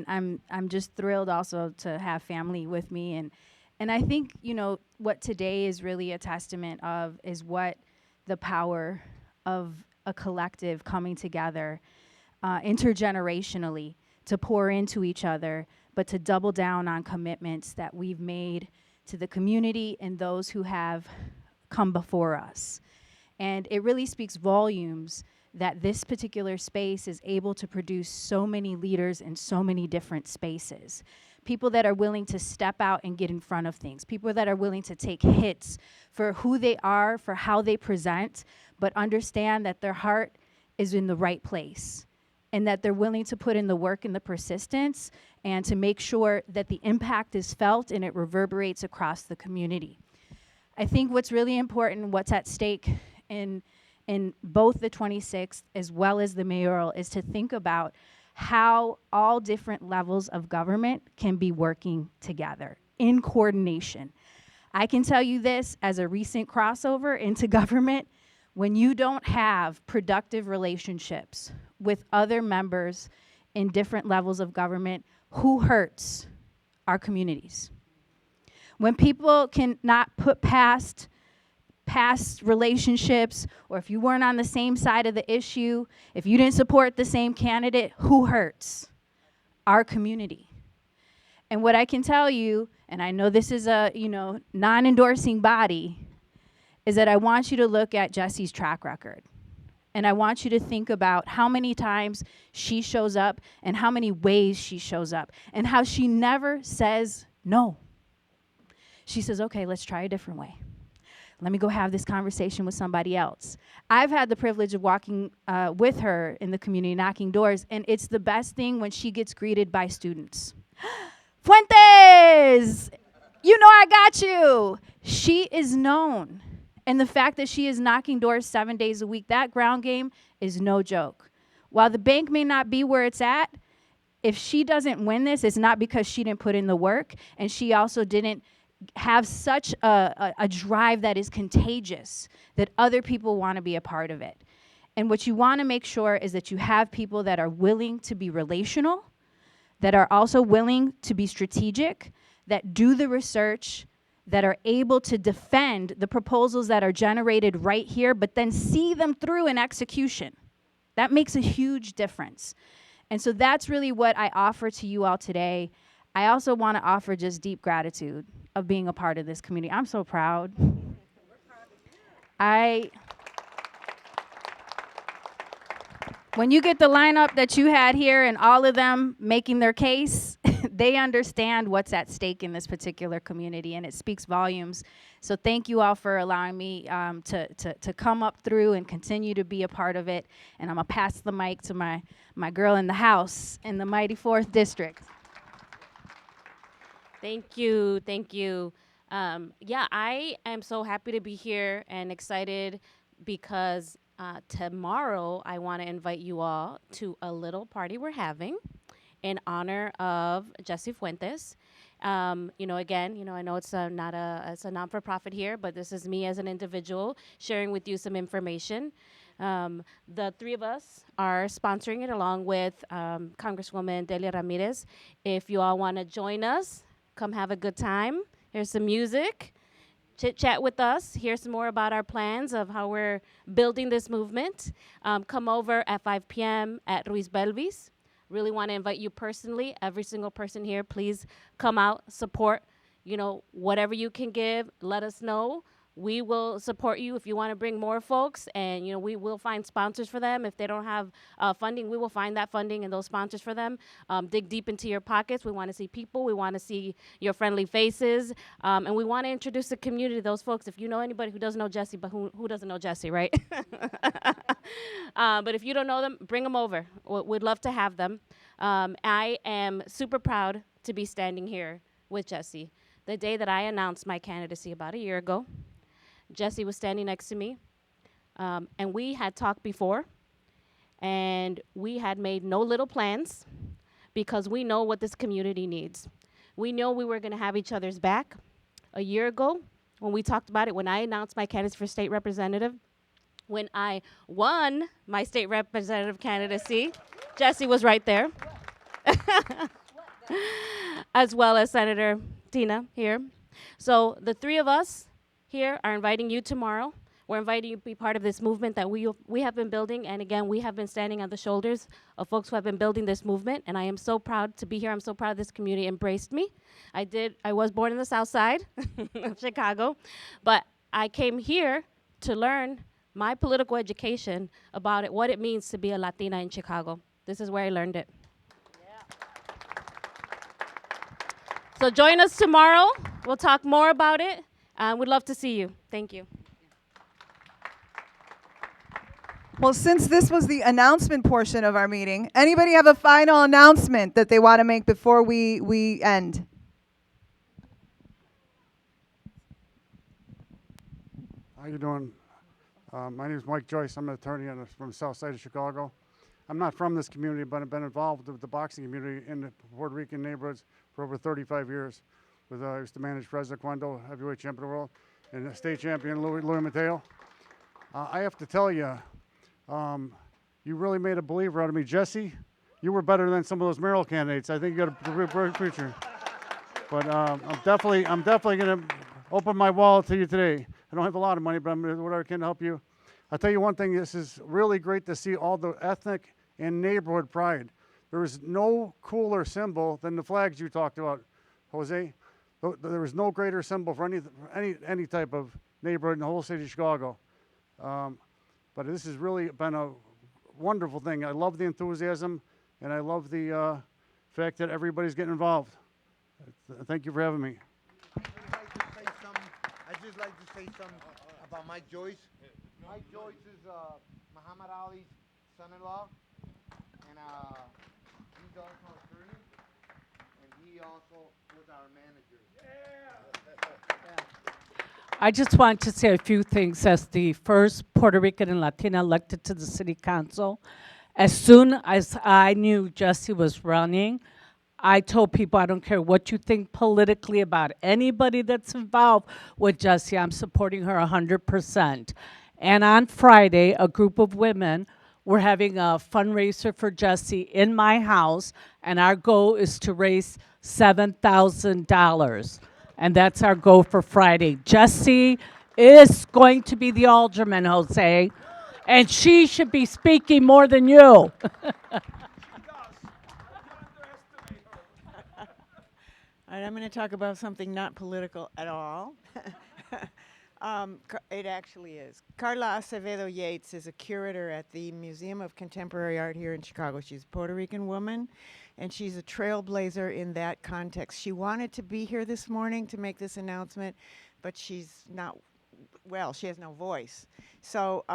I'm just thrilled also to have family with me. And I think, what today is really a testament of is what the power of a collective coming together intergenerationally to pour into each other, but to double down on commitments that we've made to the community and those who have come before us. And it really speaks volumes that this particular space is able to produce so many leaders in so many different spaces. People that are willing to step out and get in front of things. People that are willing to take hits for who they are, for how they present, but understand that their heart is in the right place and that they're willing to put in the work and the persistence and to make sure that the impact is felt and it reverberates across the community. I think what's really important, what's at stake in both the 26th as well as the mayoral is to think about how all different levels of government can be working together in coordination. I can tell you this as a recent crossover into government, when you don't have productive relationships with other members in different levels of government, who hurts? Our communities. When people cannot put past relationships, or if you weren't on the same side of the issue, if you didn't support the same candidate, who hurts? Our community. And what I can tell you, and I know this is a non-endorsing body, is that I want you to look at Jesse's track record. And I want you to think about how many times she shows up and how many ways she shows up and how she never says no. She says, okay, let's try a different way. Let me go have this conversation with somebody else. I've had the privilege of walking with her in the community, knocking doors, and it's the best thing when she gets greeted by students. Fuentes, I got you. She is known. And the fact that she is knocking doors 7 days a week, that ground game is no joke. While the bank may not be where it's at, if she doesn't win this, it's not because she didn't put in the work, and she also didn't have such a drive that is contagious that other people want to be a part of it. And what you want to make sure is that you have people that are willing to be relational, that are also willing to be strategic, that do the research, that are able to defend the proposals that are generated right here, but then see them through in execution. That makes a huge difference. And so that's really what I offer to you all today. I also want to offer just deep gratitude of being a part of this community. I'm so proud. When you get the lineup that you had here and all of them making their case, they understand what's at stake in this particular community, and it speaks volumes. So thank you all for allowing me to come up through and continue to be a part of it. And I'm going to pass the mic to my girl in the house in the mighty 4th District. Thank you. Thank you. Yeah, I am so happy to be here and excited because tomorrow I want to invite you all to a little party we're having in honor of Jesse Fuentes. Again, I know it's not a non-for-profit here, but this is me as an individual sharing with you some information. The three of us are sponsoring it along with Congresswoman Delia Ramirez. If you all want to join us, come have a good time. Here's some music. Chit chat with us, hear some more about our plans of how we're building this movement. Come over at 5 p.m. at Ruiz Belvis. Really want to invite you personally, every single person here, please come out, support, whatever you can give, let us know. We will support you if you want to bring more folks, and we will find sponsors for them. If they don't have funding, we will find that funding and those sponsors for them. Dig deep into your pockets. We want to see people. We want to see your friendly faces, and we want to introduce the community to those folks. If you know anybody who doesn't know Jesse, but who doesn't know Jesse, right? But if you don't know them, bring them over. We'd love to have them. I am super proud to be standing here with Jesse. The day that I announced my candidacy about a year ago, Jesse was standing next to me, and we had talked before, and we had made no little plans because we know what this community needs. We know we were going to have each other's back. A year ago, when we talked about it, when I announced my candidacy for state representative, when I won my state representative candidacy, Jesse was right there, as well as Senator Tina here. So the three of us here are inviting you tomorrow. We're inviting you to be part of this movement that we have been building. And again, we have been standing on the shoulders of folks who have been building this movement. And I am so proud to be here. I'm so proud this community embraced me. I was born in the South Side of Chicago, but I came here to learn my political education about what it means to be a Latina in Chicago. This is where I learned it. So join us tomorrow. We'll talk more about it. We'd love to see you. Thank you. Well, since this was the announcement portion of our meeting, anybody have a final announcement that they want to make before we end? How you doing? My name is Mike Joyce. I'm an attorney from the south side of Chicago. I'm not from this community, but I've been involved with the boxing community in the Puerto Rican neighborhoods for over 35 years. I used to manage Fres Taekwondo, heavyweight champion of the world, and the state champion Louis Mateo. I have to tell you, you really made a believer out of me. Jesse, you were better than some of those mayoral candidates. I think you got a great future. But I'm definitely going to open my wallet to you today. I don't have a lot of money, but I'm going to do whatever I can to help you. I'll tell you one thing, this is really great to see all the ethnic and neighborhood pride. There is no cooler symbol than the flags you talked about, Jose. There is no greater symbol for any type of neighborhood in the whole city of Chicago. But this has really been a wonderful thing. I love the enthusiasm, and I love the fact that everybody's getting involved. Thank you for having me. I'd just like to say something about Mike Joyce. Mike Joyce is Muhammad Ali's son-in-law, and he's also an attorney, and he also was our manager. I just want to say a few things. As the first Puerto Rican and Latina elected to the city council, as soon as I knew Jesse was running, I told people, I don't care what you think politically about anybody that's involved with Jesse, I'm supporting her 100%. And on Friday, a group of women were having a fundraiser for Jesse in my house, and our goal is to raise $7,000. And that's our goal for Friday. Jesse is going to be the alderman, Jose, and she should be speaking more than you. All right, I'm going to talk about something not political at all. It actually is. Carla Acevedo Yates is a curator at the Museum of Contemporary Art here in Chicago. She's a Puerto Rican woman, and she's a trailblazer in that context. She wanted to be here this morning to make this announcement, but she's not, well, she has no voice. So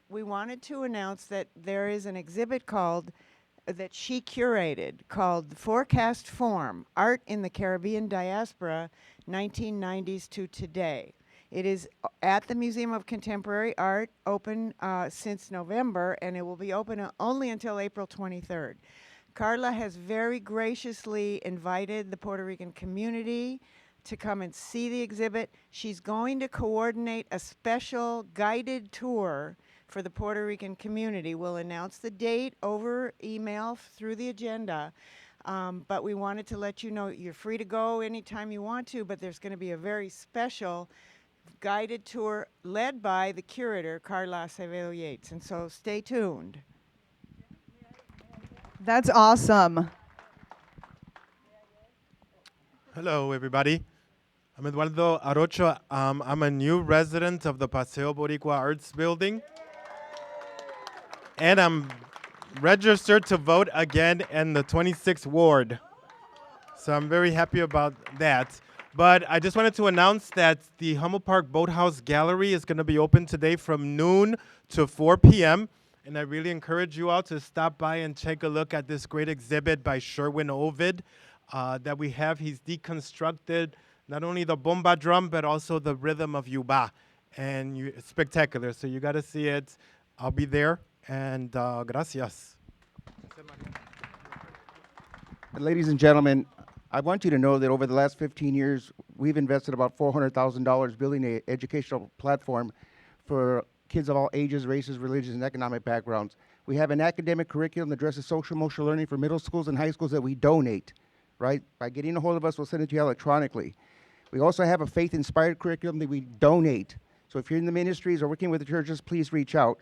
we wanted to announce that there is an exhibit that she curated called Forecast Form, Art in the Caribbean Diaspora, 1990s to Today. It is at the Museum of Contemporary Art, open since November, and it will be open only until April 23rd. Carla has very graciously invited the Puerto Rican community to come and see the exhibit. She's going to coordinate a special guided tour for the Puerto Rican community. We'll announce the date over email through the agenda. But we wanted to let you know you're free to go anytime you want to, but there's going to be a very special guided tour led by the curator, Carla Acevedo Yates. And so stay tuned. That's awesome. Hello, everybody. I'm Eduardo Arocho. I'm a new resident of the Paseo Boricua Arts Building. And I'm registered to vote again in the 26th ward. So I'm very happy about that. But I just wanted to announce that the Hummel Park Boathouse Gallery is going to be open today from noon to 4 p.m. And I really encourage you all to stop by and take a look at this great exhibit by Sherwin Ovid that we have. He's deconstructed not only the bomba drum, but also the rhythm of yuba. And it's spectacular, so you got to see it. I'll be there, and gracias. Ladies and gentlemen, I want you to know that over the last 15 years, we've invested about $400,000 building an educational platform for kids of all ages, races, religions, and economic backgrounds. We have an academic curriculum that addresses social emotional learning for middle schools and high schools that we donate, right? By getting a hold of us, we'll send it to you electronically. We also have a faith-inspired curriculum that we donate. So if you're in the ministries or working with the churches, please reach out.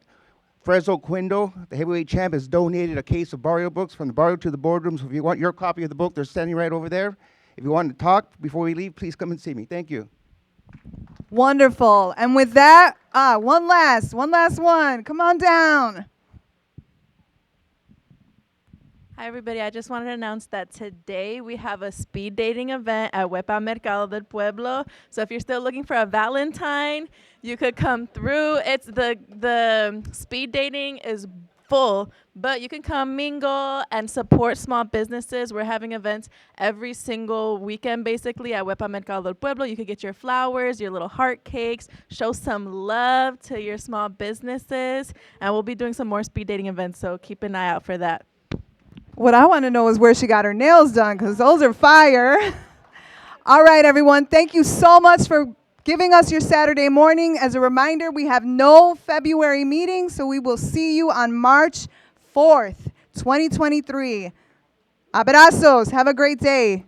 Fresno Quindo, the heavyweight champ, has donated a case of Barrio books from the Barrio to the boardroom. So if you want your copy of the book, they're standing right over there. If you want to talk before we leave, please come and see me. Thank you. Wonderful. And with that, one last one. Come on down. Hi, everybody. I just wanted to announce that today we have a speed dating event at Huepa Mercado del Pueblo. So if you're still looking for a Valentine, you could come through. It's the speed dating is full, but you can come mingle and support small businesses. We're having events every single weekend, basically, at Huepa Mercado del Pueblo. You could get your flowers, your little heart cakes, show some love to your small businesses, and we'll be doing some more speed dating events, so keep an eye out for that. What I want to know is where she got her nails done, because those are fire. All right, everyone. Thank you so much for giving us your Saturday morning. As a reminder, we have no February meeting, so we will see you on March 4th, 2023. Abrazos. Have a great day.